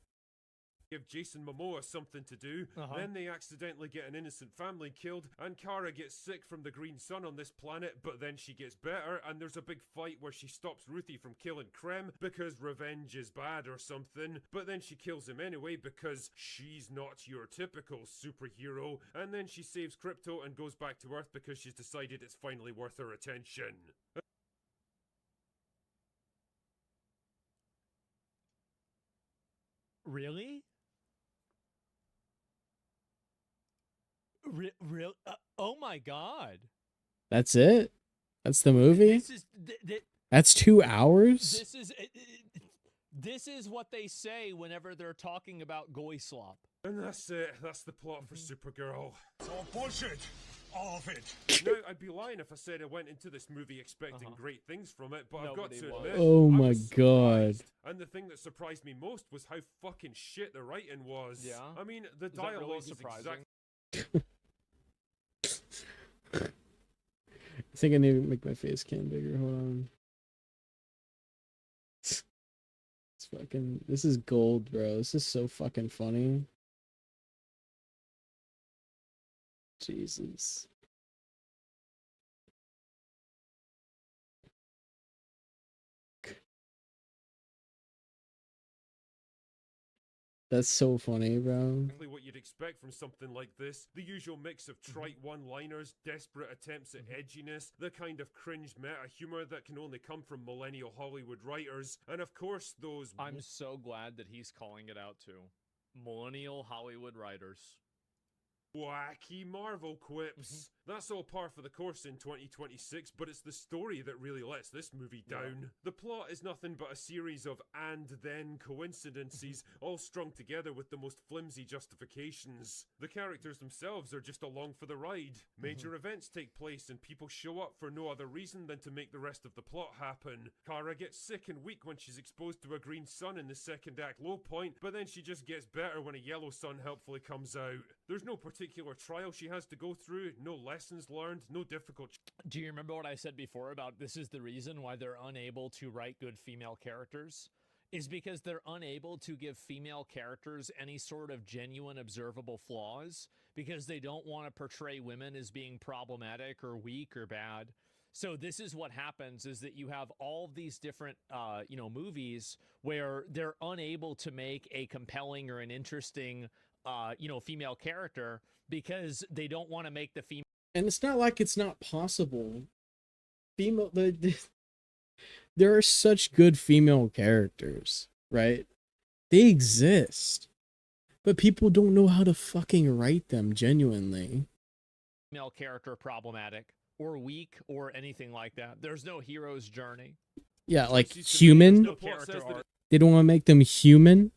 give Jason Momoa something to do. Then they accidentally get an innocent family killed, and Kara gets sick from the green sun on this planet, but then she gets better, and there's a big fight where she stops Ruthie from killing Krem because revenge is bad or something, but then she kills him anyway because she's not your typical superhero, and then she saves Crypto and goes back to Earth because she's decided it's finally worth her attention. Really? Real? Oh my god. That's it? That's the movie? This is That's 2 hours? This is what they say whenever they're talking about Goy Slop. And that's it. That's the plot for Supergirl. It's all bullshit. all of it. Now, I'd be lying if I said I went into this movie expecting great things from it, but I've got to admit, Oh I my was god. surprised. And the thing that surprised me most was how fucking shit the writing was. Yeah? I mean, the Is that really dialogue is surprising? exactly... I think I need to make my face cam bigger. Hold on. It's fucking. This is gold, bro. This is so fucking funny. Jesus. That's so funny, bro. exactly what you'd expect from something like this. The usual mix of trite one-liners, desperate attempts at edginess, the kind of cringe meta-humor that can only come from millennial Hollywood writers, and of course those... I'm so glad that he's calling it out too. Millennial Hollywood writers. Wacky Marvel quips. That's all par for the course in 2026, but it's the story that really lets this movie down. The plot is nothing but a series of and-then coincidences, all strung together with the most flimsy justifications. The characters themselves are just along for the ride. Major events take place and people show up for no other reason than to make the rest of the plot happen. Kara gets sick and weak when she's exposed to a green sun in the second act low point, but then she just gets better when a yellow sun helpfully comes out. There's no particular trial she has to go through, no lessons learned, no difficult... Do you remember what I said before about this is the reason why they're unable to write good female characters? Is because they're unable to give female characters any sort of genuine observable flaws because they don't want to portray women as being problematic or weak or bad. So this is what happens is that you have all of these different, movies where they're unable to make a compelling or an interesting female character because they don't want to make the female. And it's not like it's not possible. There are such good female characters, right? They exist. But people don't know how to fucking write them genuinely. Female character problematic or weak or anything like that. There's no hero's journey. Yeah, like human. They don't want to make them human.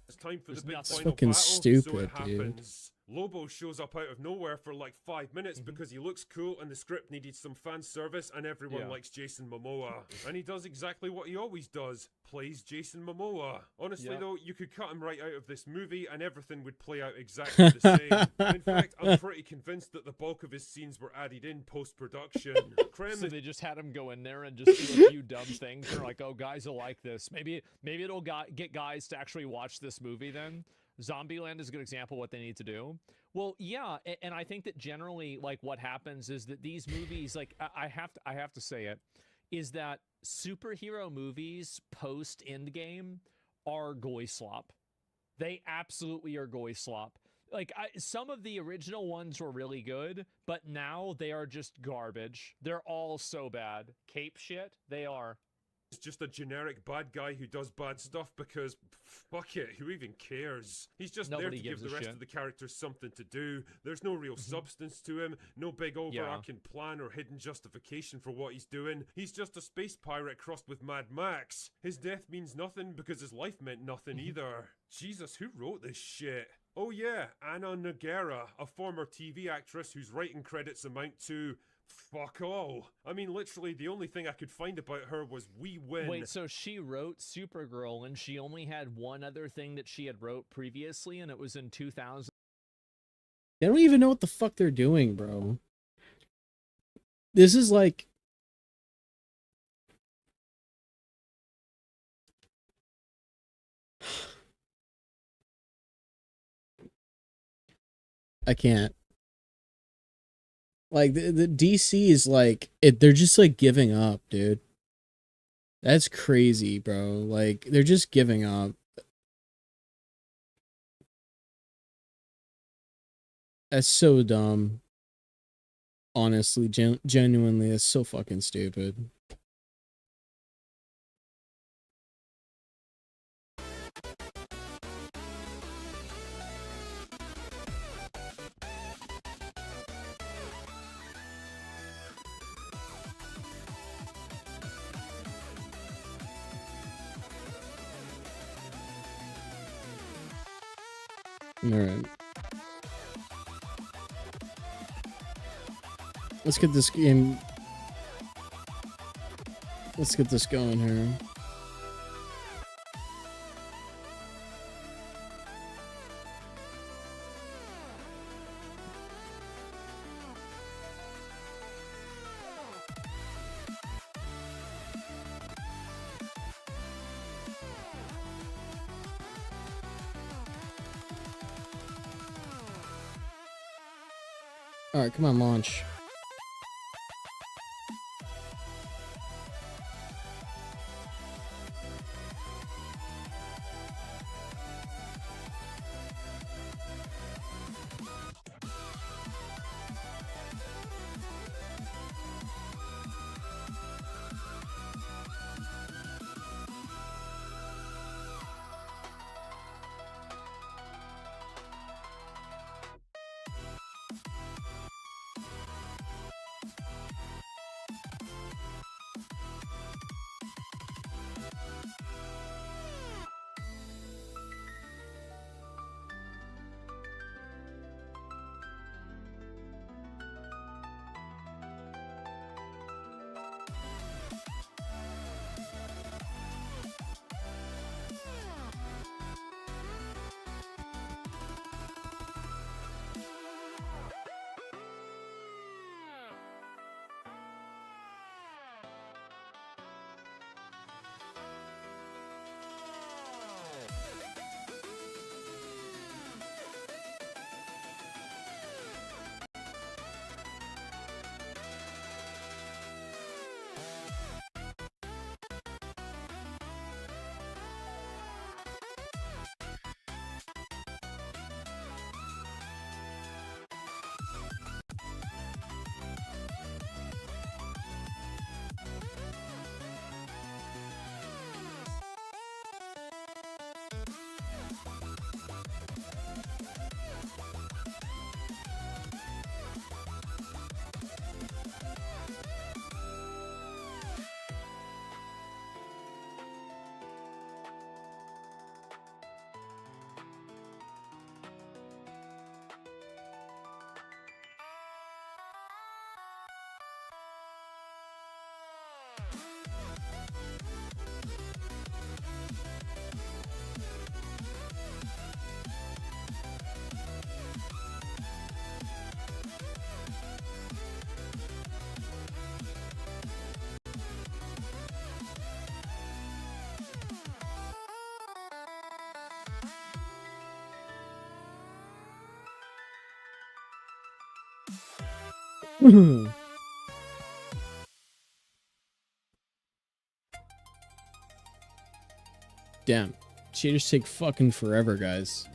It's time for the big It's final fucking battle, stupid, so it dude. happens. Lobo shows up out of nowhere for like 5 minutes because he looks cool and the script needed some fan service and everyone likes Jason Momoa. And he does exactly what he always does, plays Jason Momoa. Honestly though, you could cut him right out of this movie and everything would play out exactly the same. In fact, I'm pretty convinced that the bulk of his scenes were added in post-production. So they just had him go in there and just do a few dumb things. They're like, oh, guys will like this. Maybe it'll get guys to actually watch this movie then. Zombieland is a good example of what they need to do. Well, yeah, and I think that generally, like, what happens is that these movies, like, I have to say it, is that superhero movies post Endgame are goy slop. They absolutely are goy slop. Like, some of the original ones were really good, but now they are just garbage. They're all so bad. Cape shit, they are. It's just a generic bad guy who does bad stuff because, fuck it, who even cares? He's just there to give the rest of the characters something to do. There's no real substance to him, no big overarching plan or hidden justification for what he's doing. He's just a space pirate crossed with Mad Max. His death means nothing because his life meant nothing either. Jesus, who wrote this shit? Oh yeah, Anna Nogueira, a former TV actress whose writing credits amount to... fuck all. I mean, literally, the only thing I could find about her was We Win. Wait, so she wrote Supergirl, and she only had one other thing that she had wrote previously, and it was in 2000. They don't even know what the fuck they're doing, bro. This is like... I can't. Like, the DC is like... they're just, like, giving up, dude. That's crazy, bro. Like, they're just giving up. That's so dumb. Honestly, genuinely, that's so fucking stupid. All right. Let's get this game. Let's get this going here. All right, come on, launch. Damn. Shaders take fucking forever, guys.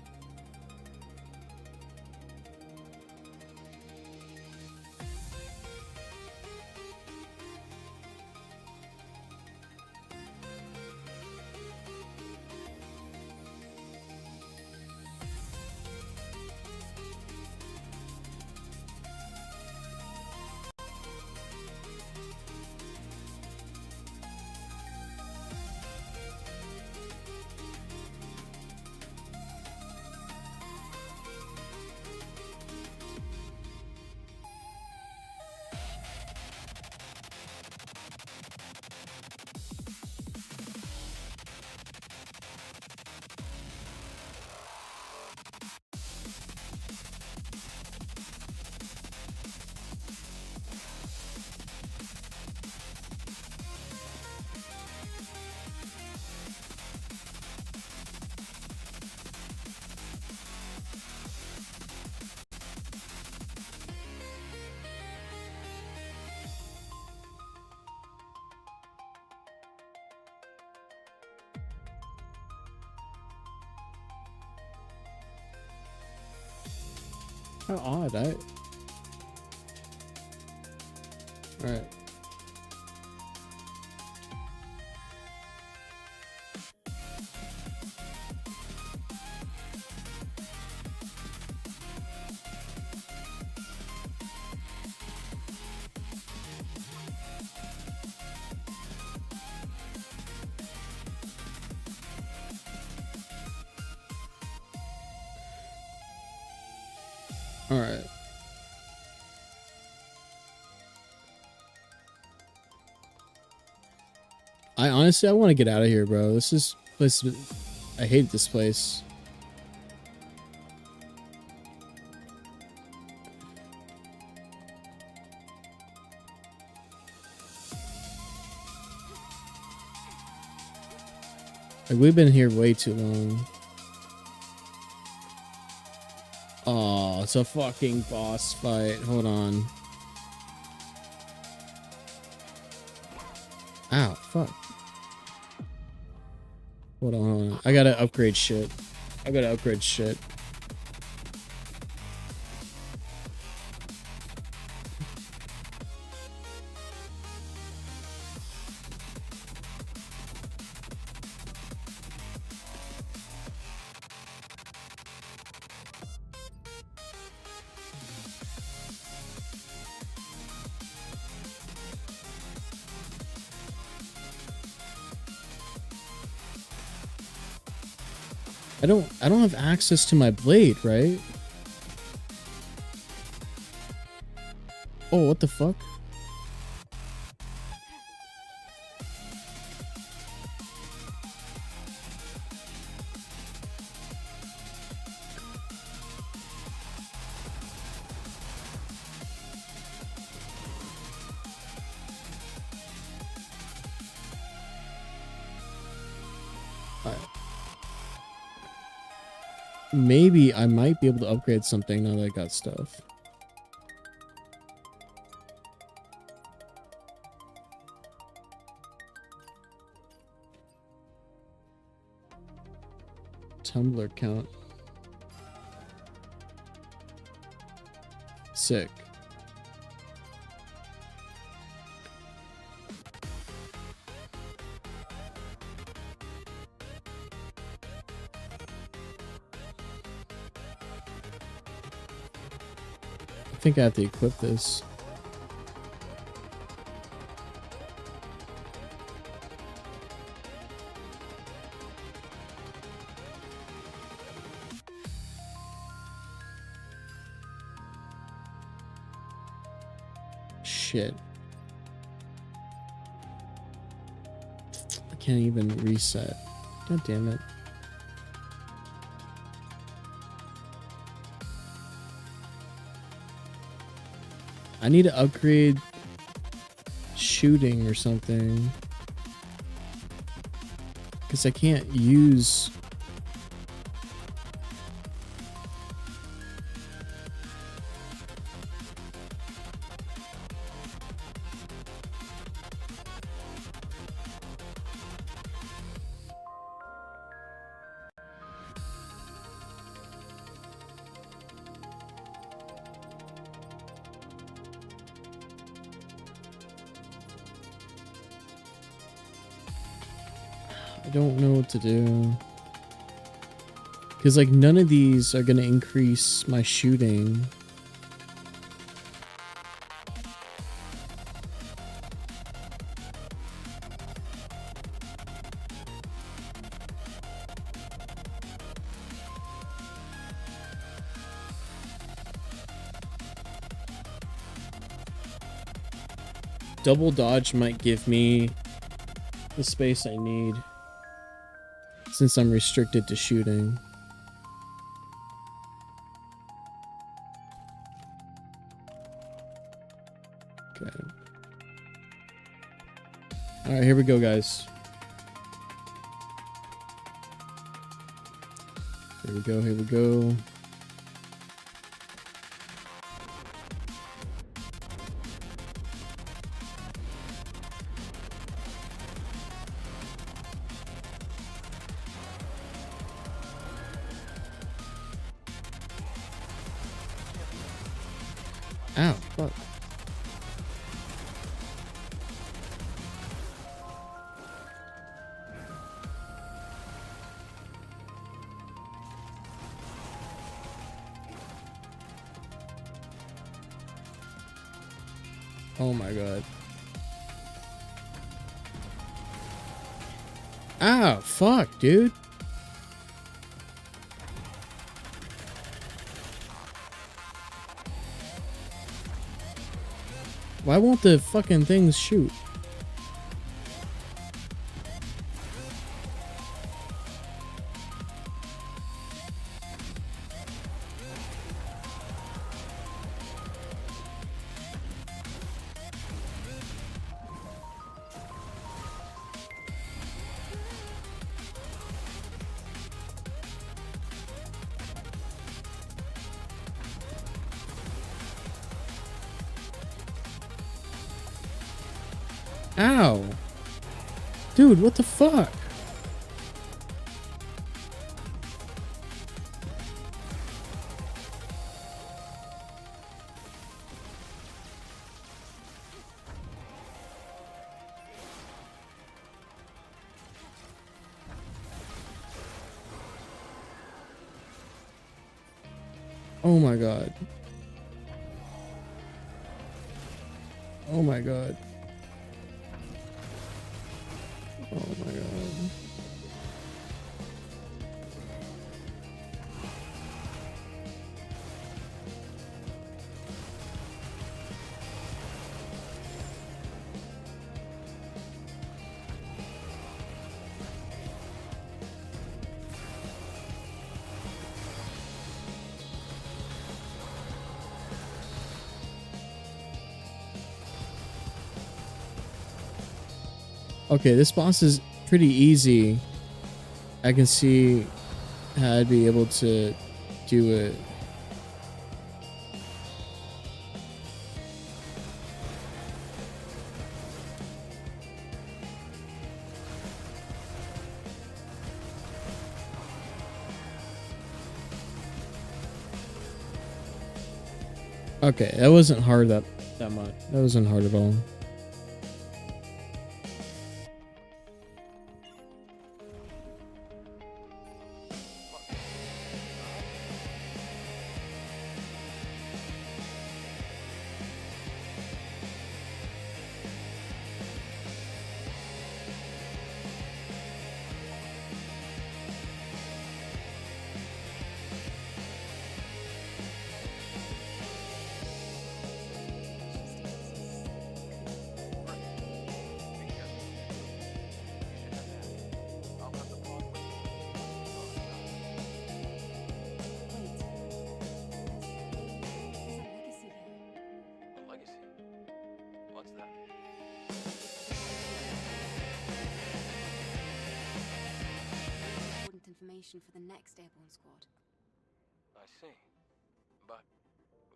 How odd, Alright. Alright. I honestly, I want to get out of here, bro. This place, I hate this place. Like, we've been here way too long. Oh, it's a fucking boss fight. Hold on. Ow, fuck. Hold on. I gotta upgrade shit. I don't have access to my blade, right? Oh, what the fuck? Maybe I might be able to upgrade something now that I got stuff. Tumbler count. Sick. I think I have to equip this. Shit. I can't even reset. God damn it. I need to upgrade shooting or something. Because I can't use... I don't know what to do. Because, like, none of these are going to increase my shooting. Double dodge might give me the space I need, since I'm restricted to shooting. Okay. Alright, here we go, guys. Here we go, here we go. Ow, fuck. Oh my god. Ow, fuck, dude. Why won't the fucking things shoot? Ow. Dude, what the fuck? Oh my god. Oh my god. Oh my god. Okay, this boss is pretty easy. I can see how I'd be able to do it. Okay, that wasn't hard that much. That wasn't hard at all. For the next airborne squad. I see. But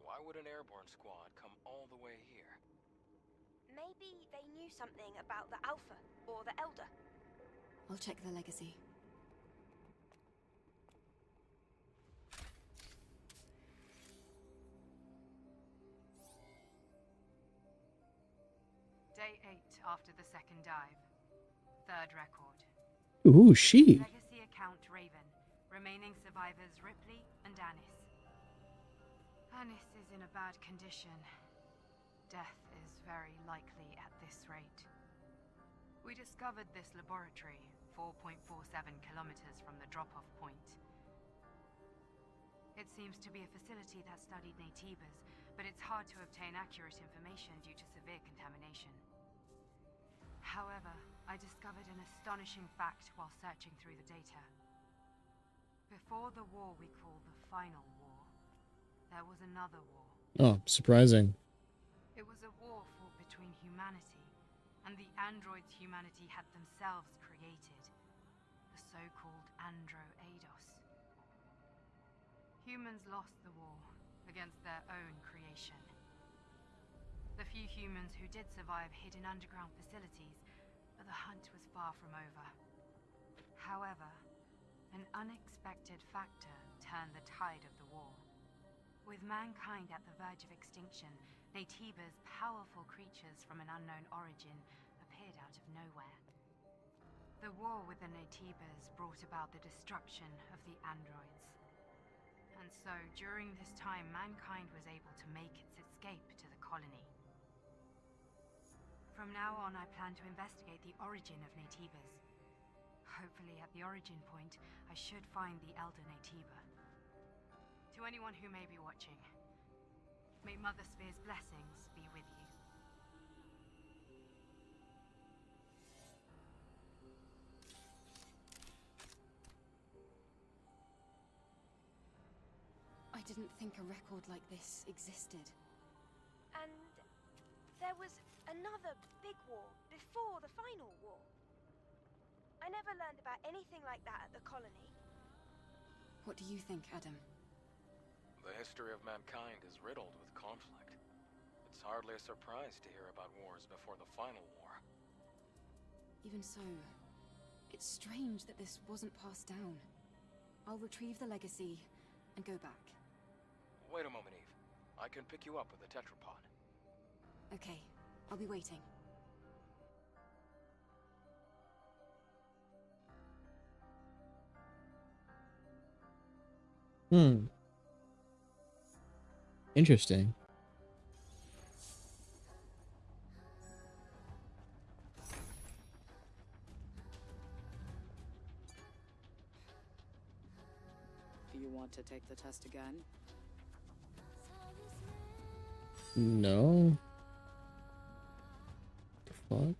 why would an airborne squad come all the way here? Maybe they knew something about the Alpha or the Elder. I'll check the legacy. Day 8 after the second dive. Third record. Ooh, she. Legacy account Raven. Remaining survivors Ripley and Anis. Anis is in a bad condition. Death is very likely at this rate. We discovered this laboratory 4.47 kilometers from the drop-off point. It seems to be a facility that studied Naytibas, but it's hard to obtain accurate information due to severe contamination. However, I discovered an astonishing fact while searching through the data. Before the war we call the Final War, there was another war. Oh, surprising. It was a war fought between humanity and the androids humanity had themselves created, the so-called Andro-Eidos. Humans lost the war against their own creation. The few humans who did survive hid in underground facilities, but the hunt was far from over. However, an unexpected factor turned the tide of the war. With mankind at the verge of extinction, Naytibas, powerful creatures from an unknown origin, appeared out of nowhere. The war with the Naytibas brought about the destruction of the androids. And so, during this time, mankind was able to make its escape to the colony. From now on, I plan to investigate the origin of Naytibas. Hopefully, at the origin point, I should find the Elder Naytiba. To anyone who may be watching, may Mother Sphere's blessings be with you. I didn't think a record like this existed. And there was another big war before the final war. I never learned about anything like that at the colony. What do you think, Adam? The history of mankind is riddled with conflict. It's hardly a surprise to hear about wars before the final war. Even so, it's strange that this wasn't passed down. I'll retrieve the legacy and go back. Wait a moment, Eve. I can pick you up with a tetrapod. Okay, I'll be waiting. Interesting. Do you want to take the test again? No. The fuck?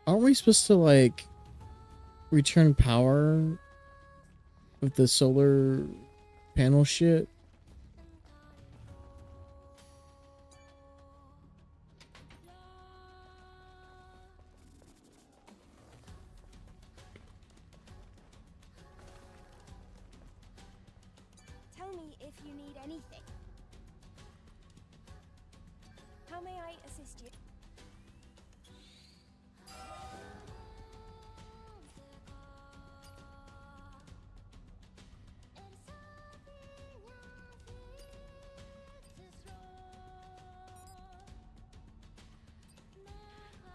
Aren't we supposed to like return power with the solar panel shit? Tell me if you need anything. How may I assist you?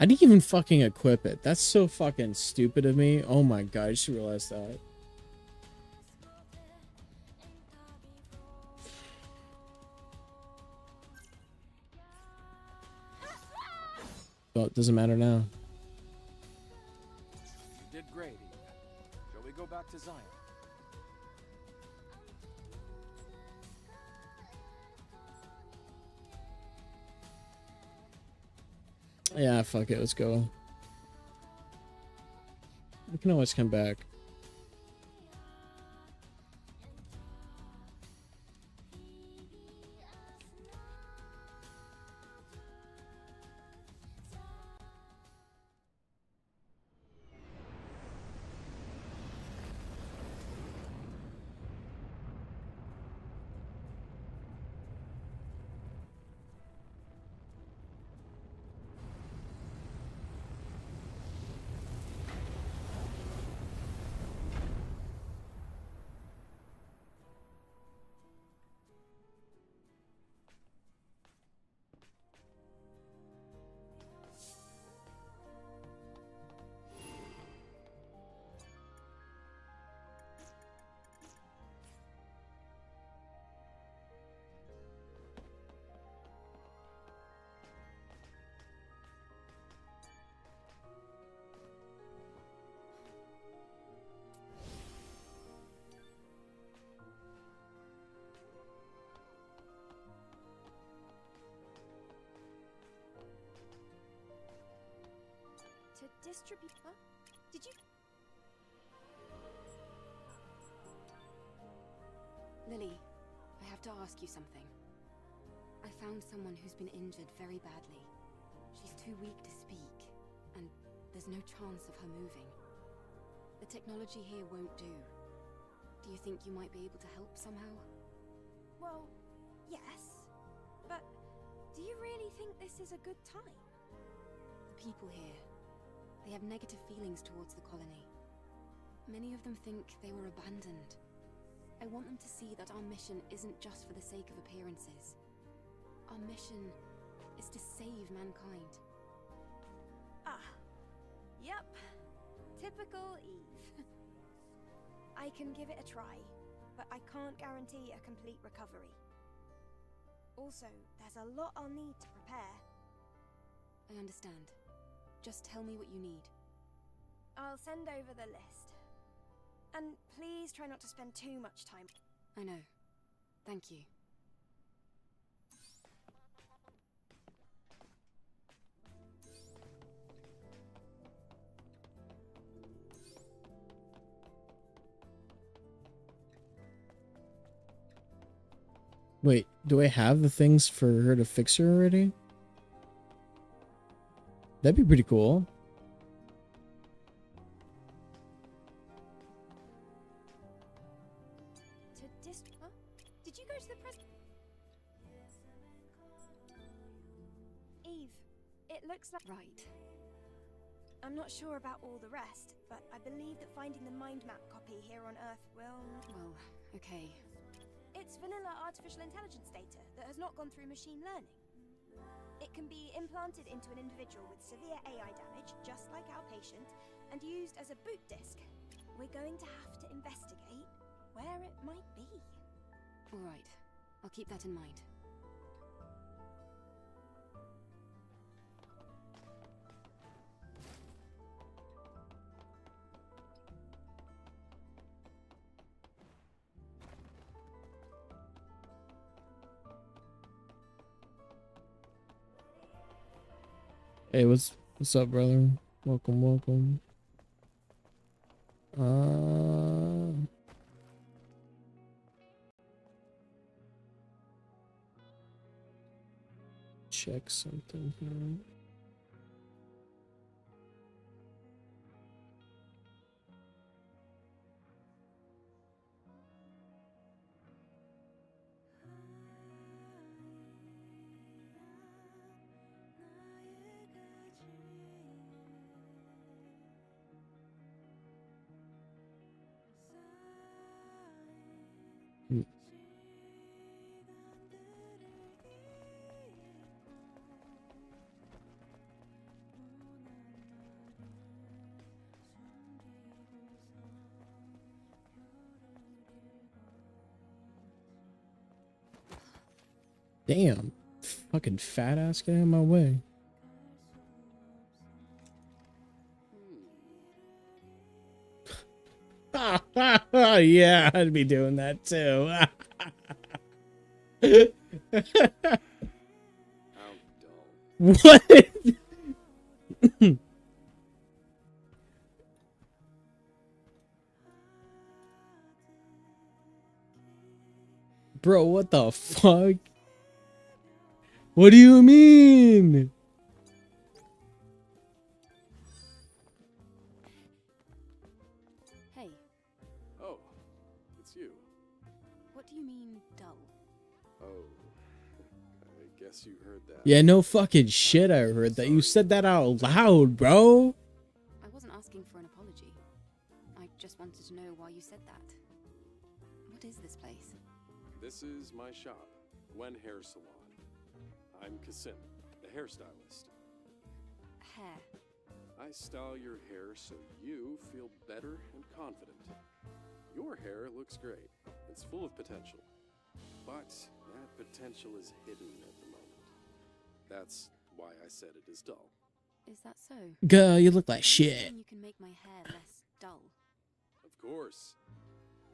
I didn't even fucking equip it. That's so fucking stupid of me. Oh my god, I just realized that. Well, it doesn't matter now. You did great, Eve. Shall we go back to Zion? Yeah, fuck it, let's go. We can always come back. To distribute. Huh? Did you? Lily, I have to ask you something. I found someone who's been injured very badly. She's too weak to speak, and there's no chance of her moving. The technology here won't do. Do you think you might be able to help somehow? Well, yes. But do you really think this is a good time? The people here, they have negative feelings towards the colony. Many of them think they were abandoned. I want them to see that our mission isn't just for the sake of appearances. Our mission is to save mankind. Ah, yep. Typical Eve. I can give it a try, but I can't guarantee a complete recovery. Also, there's a lot I'll need to prepare. I understand. Just tell me what you need. I'll send over the list. And please try not to spend too much time. I know. Thank you. Wait, do I have the things for her to fix her already? That'd be pretty cool. Huh? Did you go to the It looks like... Right. I'm not sure about all the rest, but I believe that finding the mind map copy here on Earth will... Well, okay. It's vanilla artificial intelligence data that has not gone through machine learning. It can be implanted into an individual with severe AI damage, just like our patient, and used as a boot disk. We're going to have to investigate where it might be. All right. I'll keep that in mind. Hey, what's up, brother? Welcome. Check something here. Damn. Fucking fat ass, get out of my way. Yeah, I'd be doing that too. What? Bro, what the fuck? What do you mean? Hey. Oh, it's you. What do you mean, dull? Oh, I guess you heard that. Yeah, no fucking shit, I heard that. You said that out loud, bro. I wasn't asking for an apology. I just wanted to know why you said that. What is this place? This is my shop, Wen Hair Salon. I'm Kasim, the hairstylist. Hair. I style your hair so you feel better and confident. Your hair looks great. It's full of potential. But that potential is hidden at the moment. That's why I said it is dull. Is that so? Girl, you look like shit. You can make my hair less dull. Of course.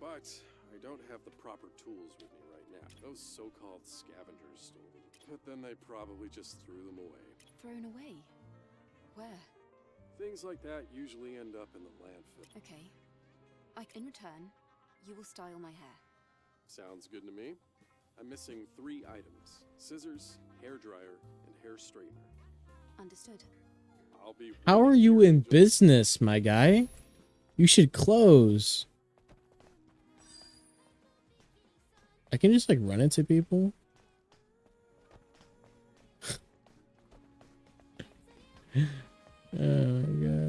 But I don't have the proper tools with me right now. Those so-called scavengers stole them. But then they probably just threw them away. Thrown away? Where? Things like that usually end up in the landfill. Okay. In return, you will style my hair. Sounds good to me. I'm missing 3 items. Scissors, hairdryer, and hair straightener. Understood. I'll be... How are you in business, my guy? You should close. I can just like run into people. Oh my god.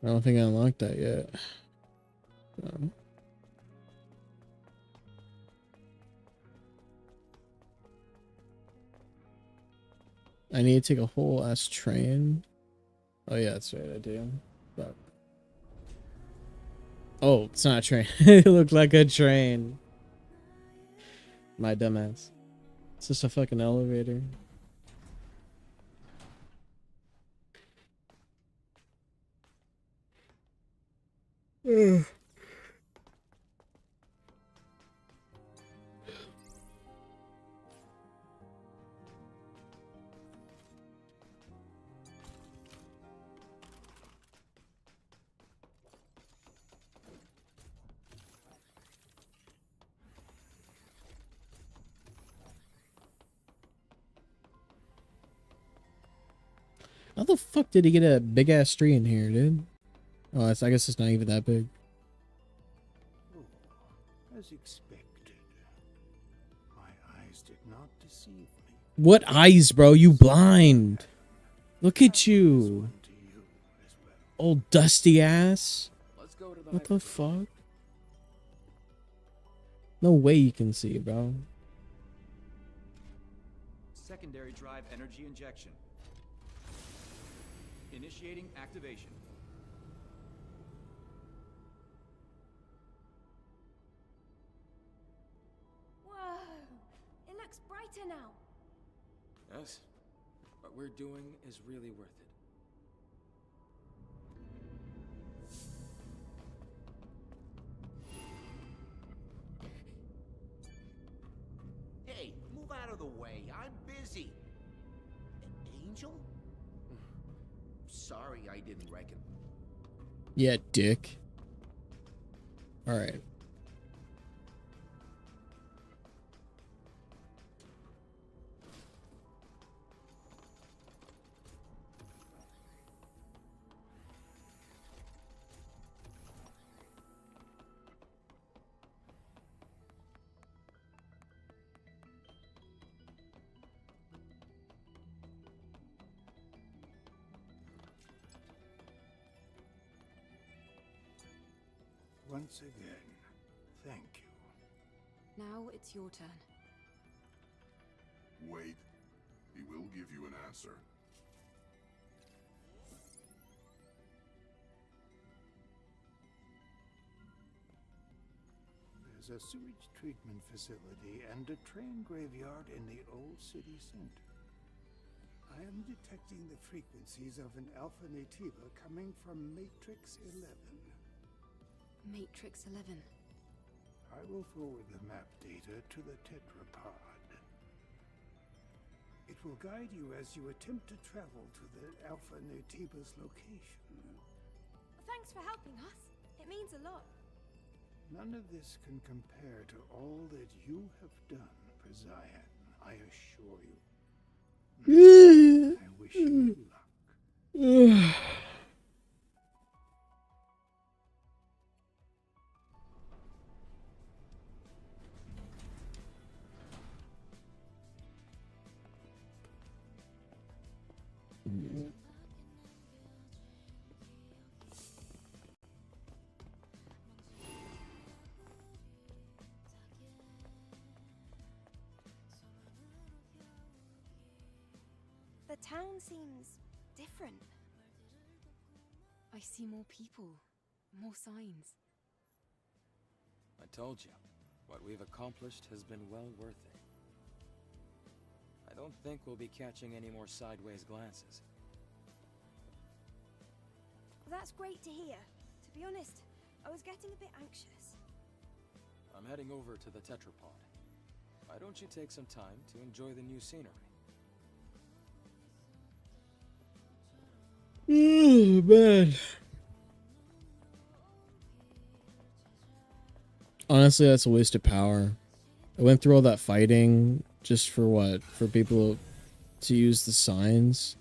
I don't think I unlocked that yet. No. I need to take a whole ass train. Oh yeah, that's right, I do. But oh, it's not a train. It looked like a train. My dumbass. It's just a fucking elevator. Ugh. How the fuck did he get a big ass tree in here, dude? Oh, I guess it's not even that big. As expected. My eyes did not deceive me. What eyes, bro? You blind. Look at you. Old dusty ass. What the fuck? No way you can see, bro. Secondary drive energy injection. Initiating activation. Whoa! It looks brighter now. Yes. What we're doing is really worth it. Hey, move out of the way. I'm busy. Angel? Sorry, I didn't reckon. Yeah, dick. All right. Once again, thank you. Now it's your turn. Wait. He will give you an answer. There's a sewage treatment facility and a train graveyard in the old city center. I am detecting the frequencies of an alpha nativa coming from Matrix 11. Matrix 11. I will forward the map data to the tetrapod. It will guide you as you attempt to travel to the alpha nativa's location. Thanks for helping us. It means a lot. None of this can compare to all that you have done for Zion, I assure you. I wish you luck. The town seems different. I see more people, more signs. I told you, what we've accomplished has been well worth it. I don't think we'll be catching any more sideways glances. That's great to hear. To be honest, I was getting a bit anxious. I'm heading over to the tetrapod. Why don't you take some time to enjoy the new scenery? Oh, man. Honestly, that's a waste of power. I went through all that fighting just for what? For people to use the signs?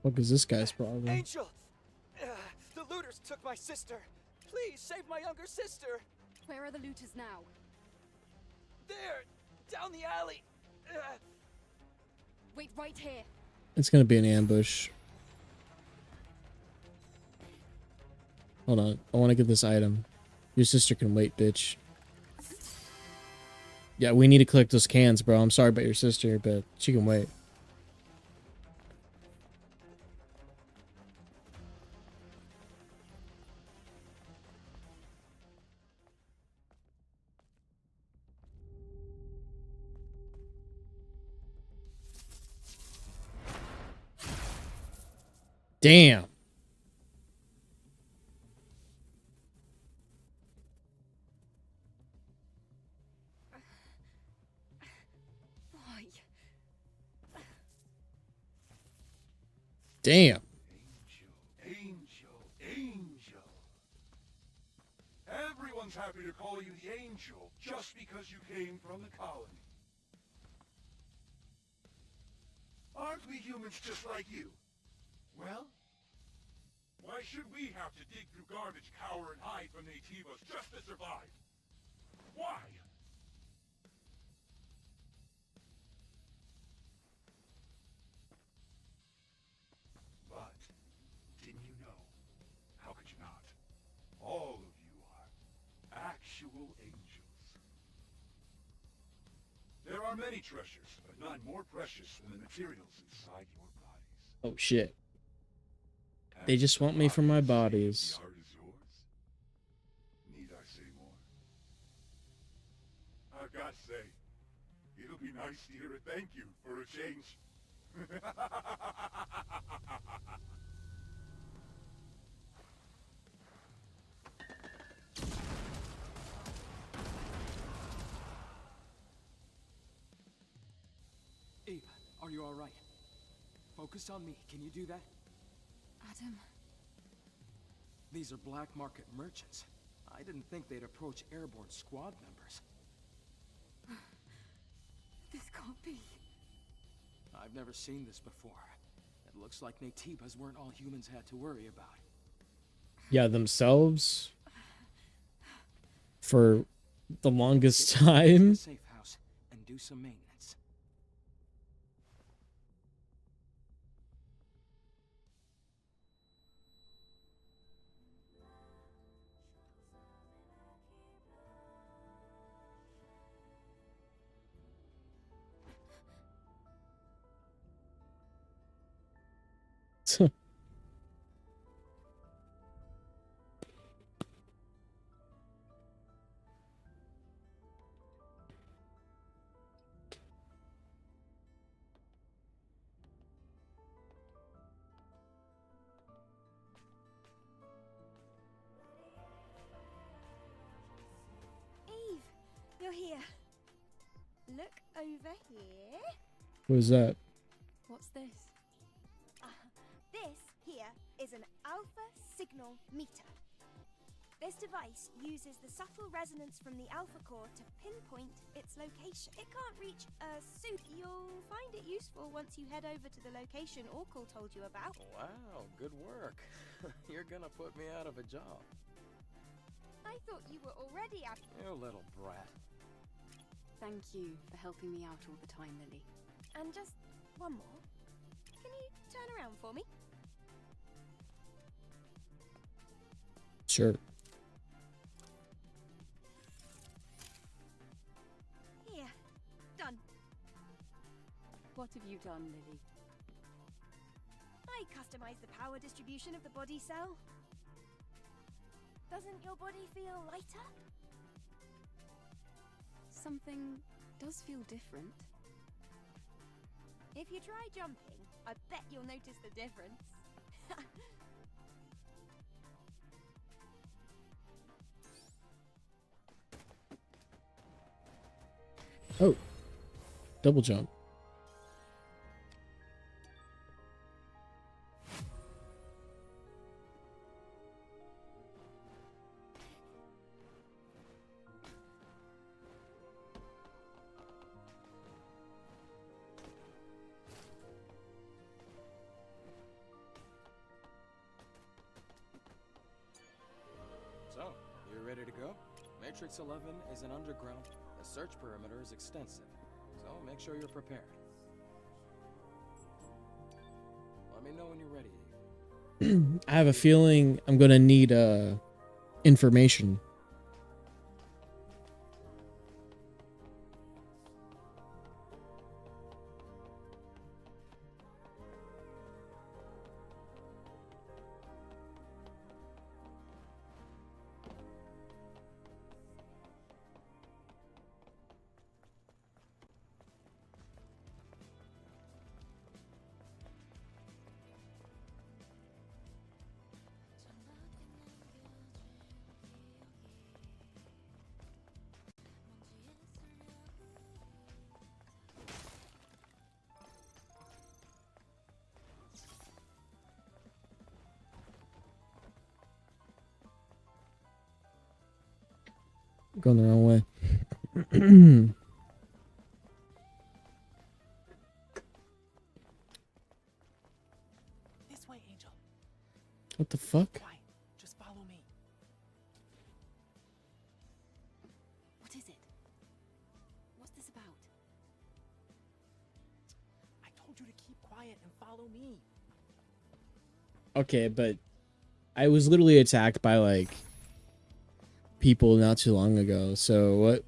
What is this guy's problem? Angel! The looters took my sister. Please save my younger sister. Where are the looters now? There, down the alley. Wait right here. It's gonna be an ambush. Hold on. I want to get this item. Your sister can wait, bitch. Yeah, we need to collect those cans, bro. I'm sorry about your sister, but she can wait. Damn. Why? Damn. Angel. Everyone's happy to call you the Angel just because you came from the colony. Aren't we humans just like you? Well, why should we have to dig through garbage, cower, and hide from Nativas just to survive? Why? But, didn't you know? How could you not? All of you are actual angels. There are many treasures, but none more precious than the materials inside your bodies. Oh, shit. They just want me for my bodies. The art is yours. Need I say more? I've got to say, it'll be nice to hear a thank you for a change. Eve, are you alright? Focus on me. Can you do that? Adam. These are black market merchants. I didn't think they'd approach airborne squad members. This can't be. I've never seen this before. It looks like Nativas weren't all humans had to worry about. Yeah, themselves. For the longest time. Safe house and do some maintenance. Eve, you're here. Look over here. What is that? What's this? This here is an alpha signal meter. This device uses the subtle resonance from the alpha core to pinpoint its location. It can't reach a suit. You'll find it useful once you head over to the location Orkul told you about. Wow, good work. You're gonna put me out of a job. I thought you were already out. You little brat. Thank you for helping me out all the time, Lily. And just one more. Can you turn around for me? Sure. Here. Done. What have you done, Lily? I customized the power distribution of the body cell. Doesn't your body feel lighter? Something does feel different. If you try jumping, I bet you'll notice the difference. Oh. Double jump. So, you ready to go? Matrix 11 is an underground. The search perimeter is extensive, so make sure you're prepared. Let me know when you're ready, Eve. I have a feeling I'm gonna need information. Going the wrong way. This way, Angel. What the fuck? Quiet. Just follow me. What is it? What's this about? I told you to keep quiet and follow me. Okay, but I was literally attacked by like people not too long ago. So what?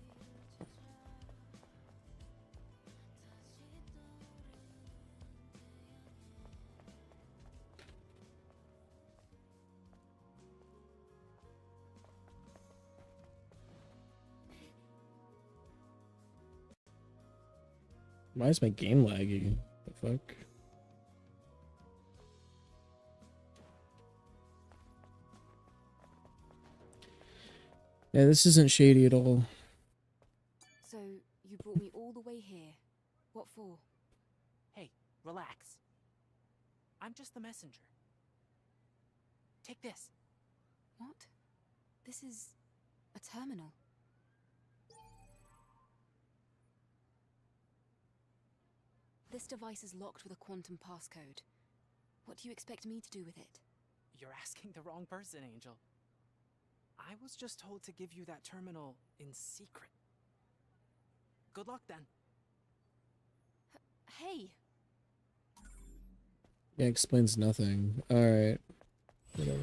Why is my game laggy? The fuck? Yeah, this isn't shady at all. So, you brought me all the way here. What for? Hey, relax. I'm just the messenger. Take this. What? This is a terminal. This device is locked with a quantum passcode. What do you expect me to do with it? You're asking the wrong person, Angel. I was just told to give you that terminal in secret. Good luck, then. Hey! Yeah, explains nothing. Alright. Whatever.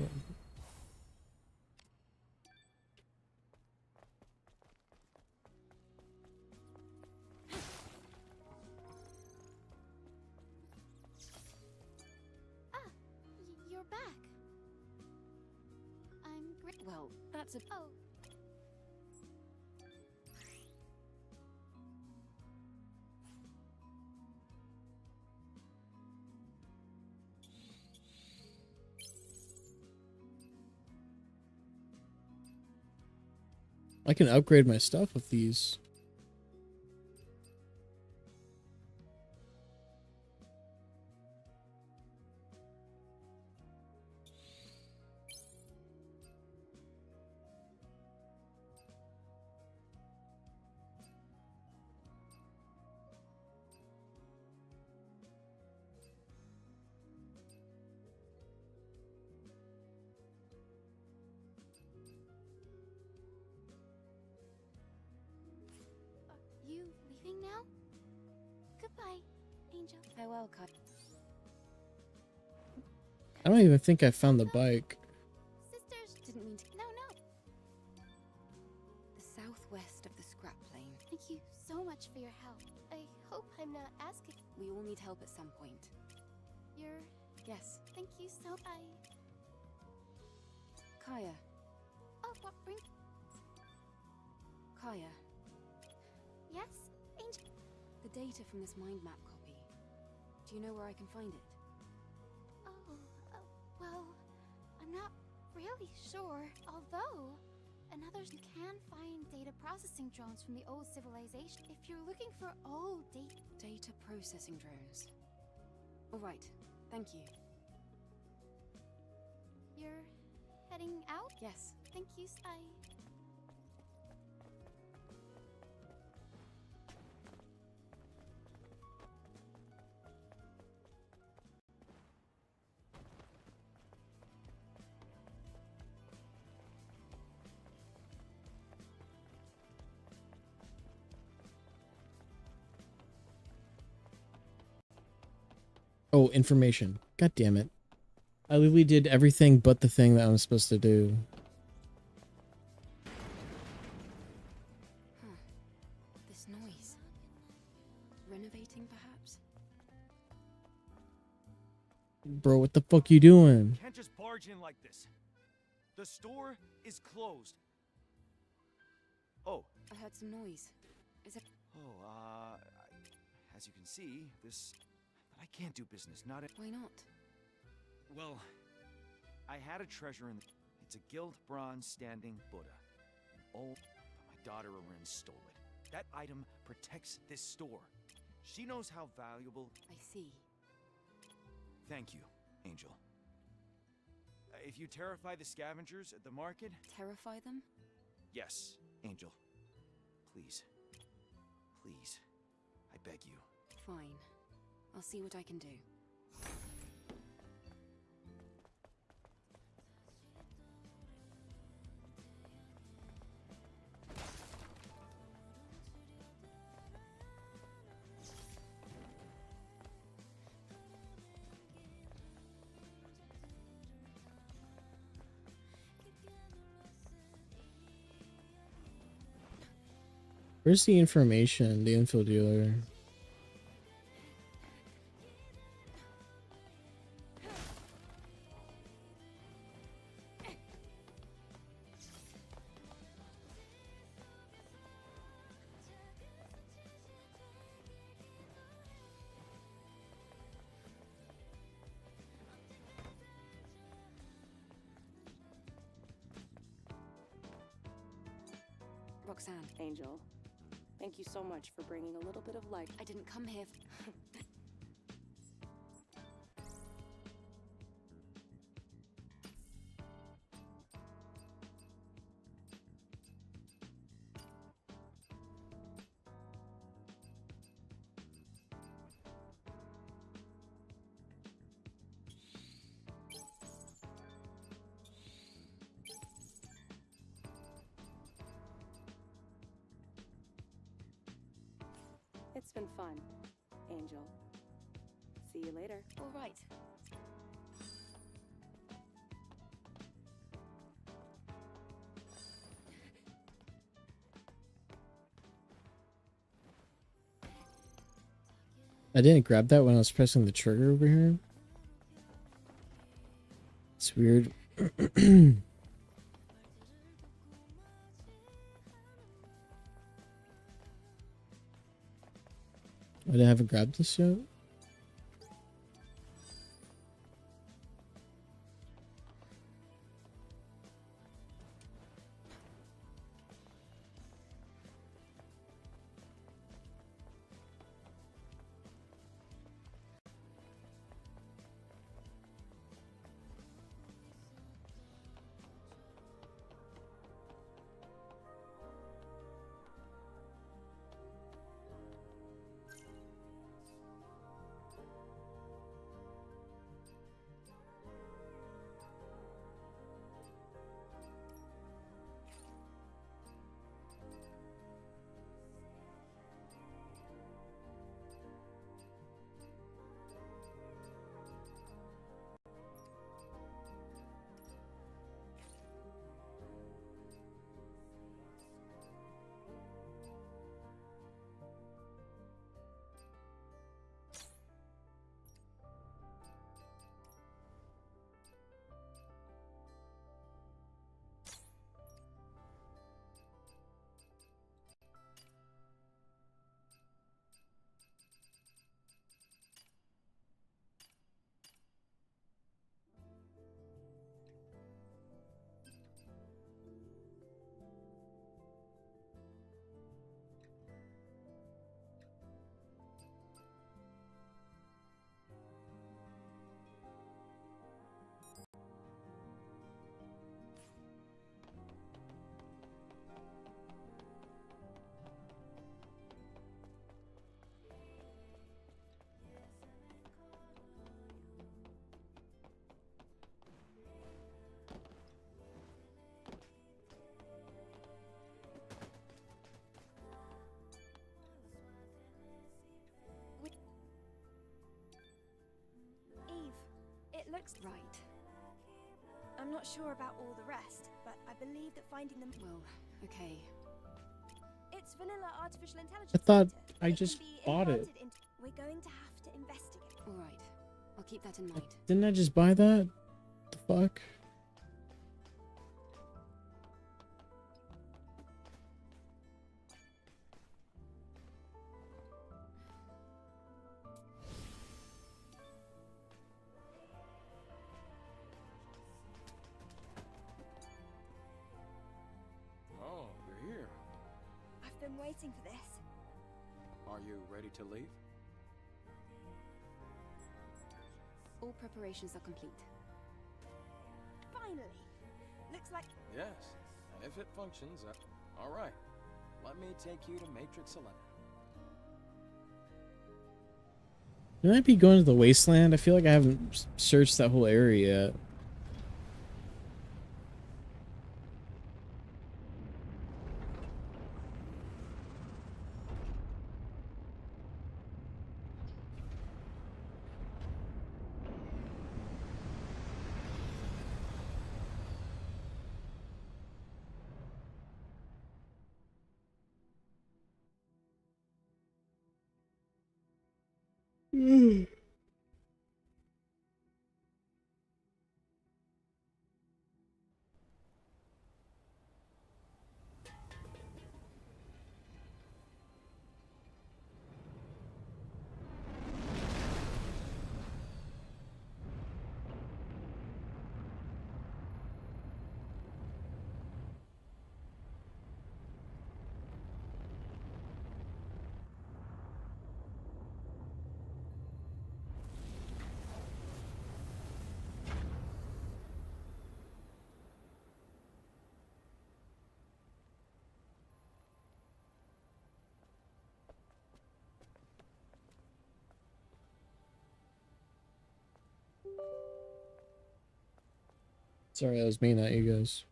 You're back. I'm great. Well, that's a... Oh. I can upgrade my stuff with these. You leaving now? Goodbye, Angel. Farewell, Kai. I don't even think I found the bike. Sisters. Didn't mean to... No, no. The southwest of the scrap plane. Thank you so much for your help. I hope I'm not asking. We all need help at some point. You're... Yes. Thank you so... Kaya. Oh, what bring... Kaya. Yes, Angel? The data from this mind map copy. Do you know where I can find it? Oh, well, I'm not really sure. Although, others can find data processing drones from the old civilization. If you're looking for old data processing drones. All right, thank you. You're heading out? Yes. Thank you, Oh, information. God damn it. I literally did everything but the thing that I'm supposed to do. Huh. This noise. Renovating, perhaps? Bro, what the fuck you doing? Can't just barge in like this. The store is closed. Oh. I heard some noise. Is it? Oh, as you can see, I can't do business, not at— Why not? Well, I had a treasure in— It's a gilt bronze standing Buddha. Oh, but my daughter Arin stole it. That item protects this store. She knows how valuable— I see. Thank you, Angel. If you terrify the scavengers at the market— Terrify them? Yes, Angel. Please. Please. I beg you. Fine. I'll see what I can do. Where's the information? The info dealer. Roxanne. Angel, thank you so much for bringing a little bit of light. I didn't come here It's been fun, Angel. See you later. All right. I didn't grab that when I was pressing the trigger over here. It's weird. I haven't grabbed this yet. Eve, it looks right. not sure about all the rest, but I believe that finding them. Well, okay. It's vanilla artificial intelligence. I thought data. I It can just be bought it. implanted into- We're going to have to investigate. All right. I'll keep that in mind. Didn't I just buy that? The fuck? Oh, you're here. I've been waiting for this. Are you ready to leave? All preparations are complete. Finally. Looks like. Yes. And if it functions, all right. Let me take you to Matrix 11. Can I be going to the wasteland? I feel like I haven't searched that whole area yet. Sorry, that was me, not you guys.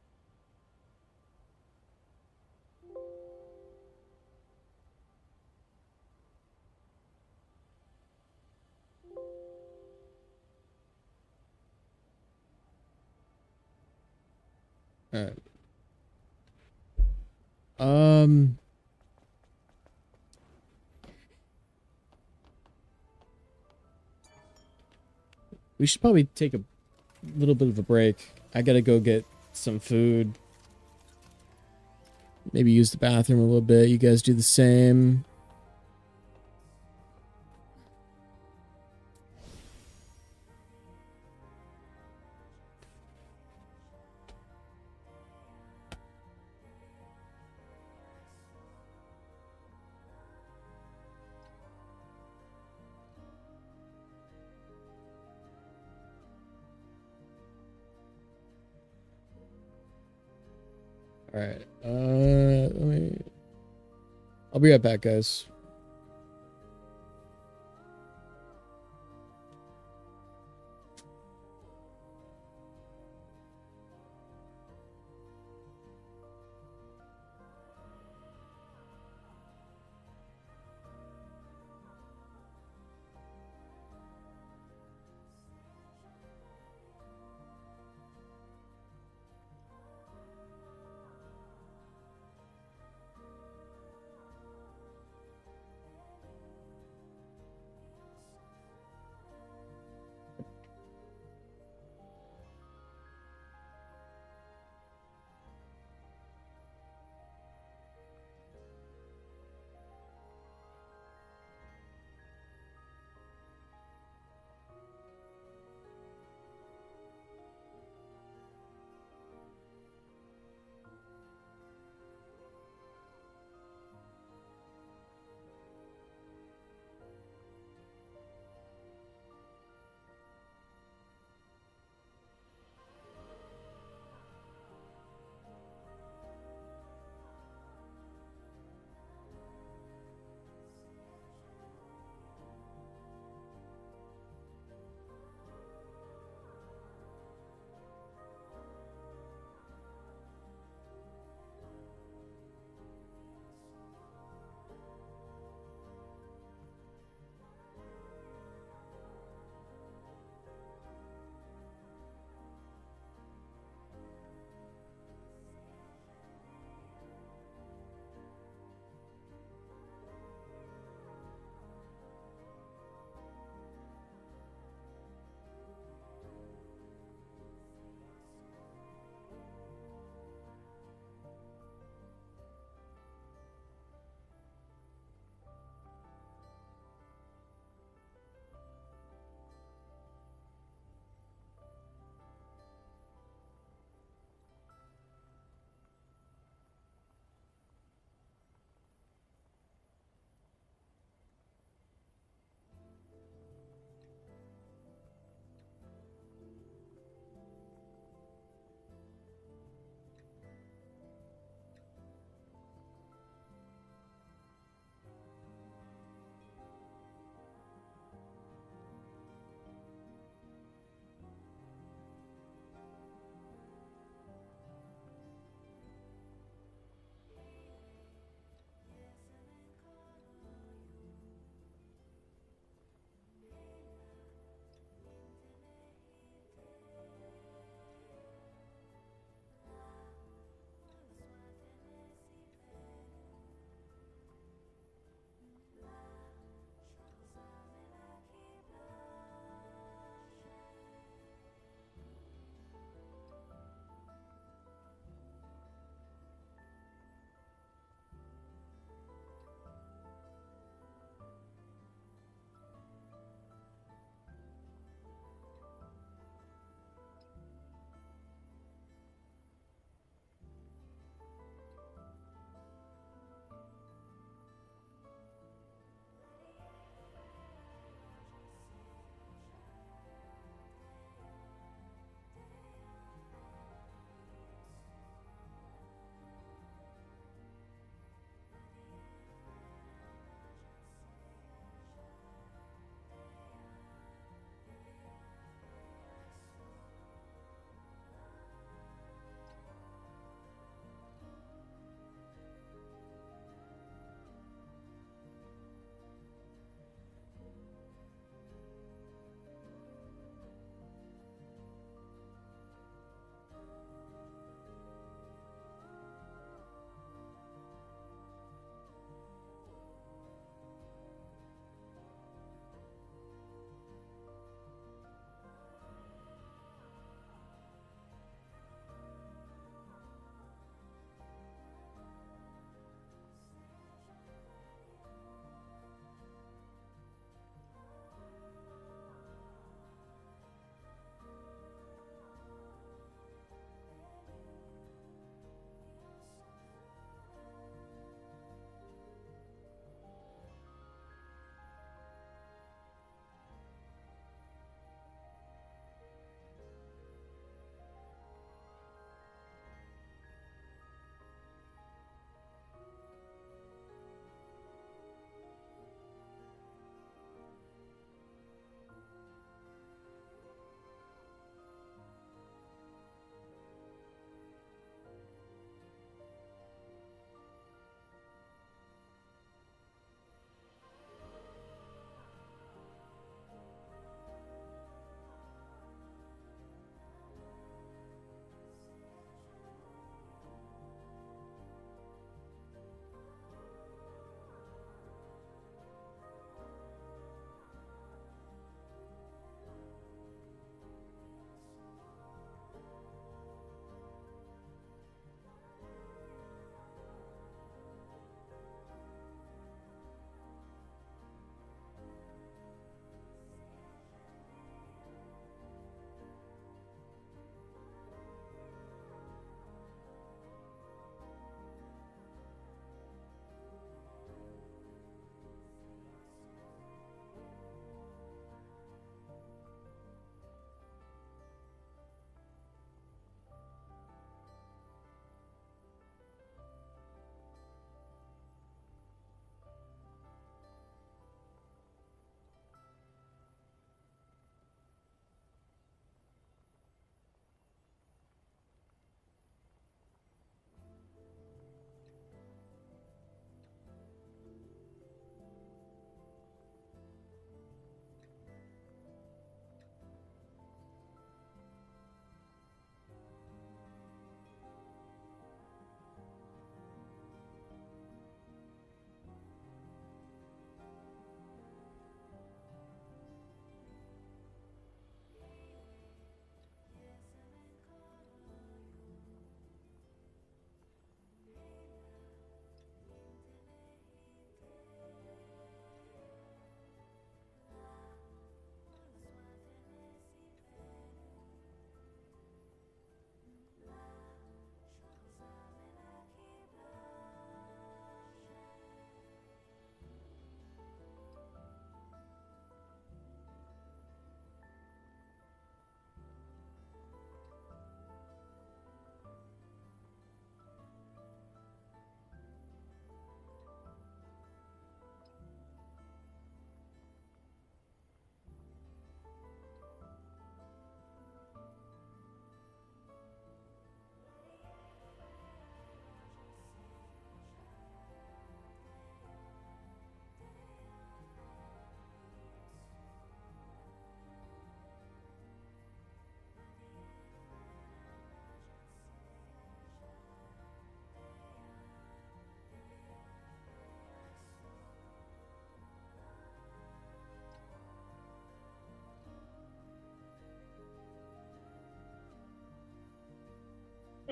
Alright. We should probably take a little bit of a break. I gotta go get some food. Maybe use the bathroom a little bit. You guys do the same. All right. I'll be right back, guys.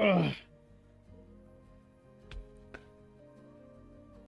Ugh.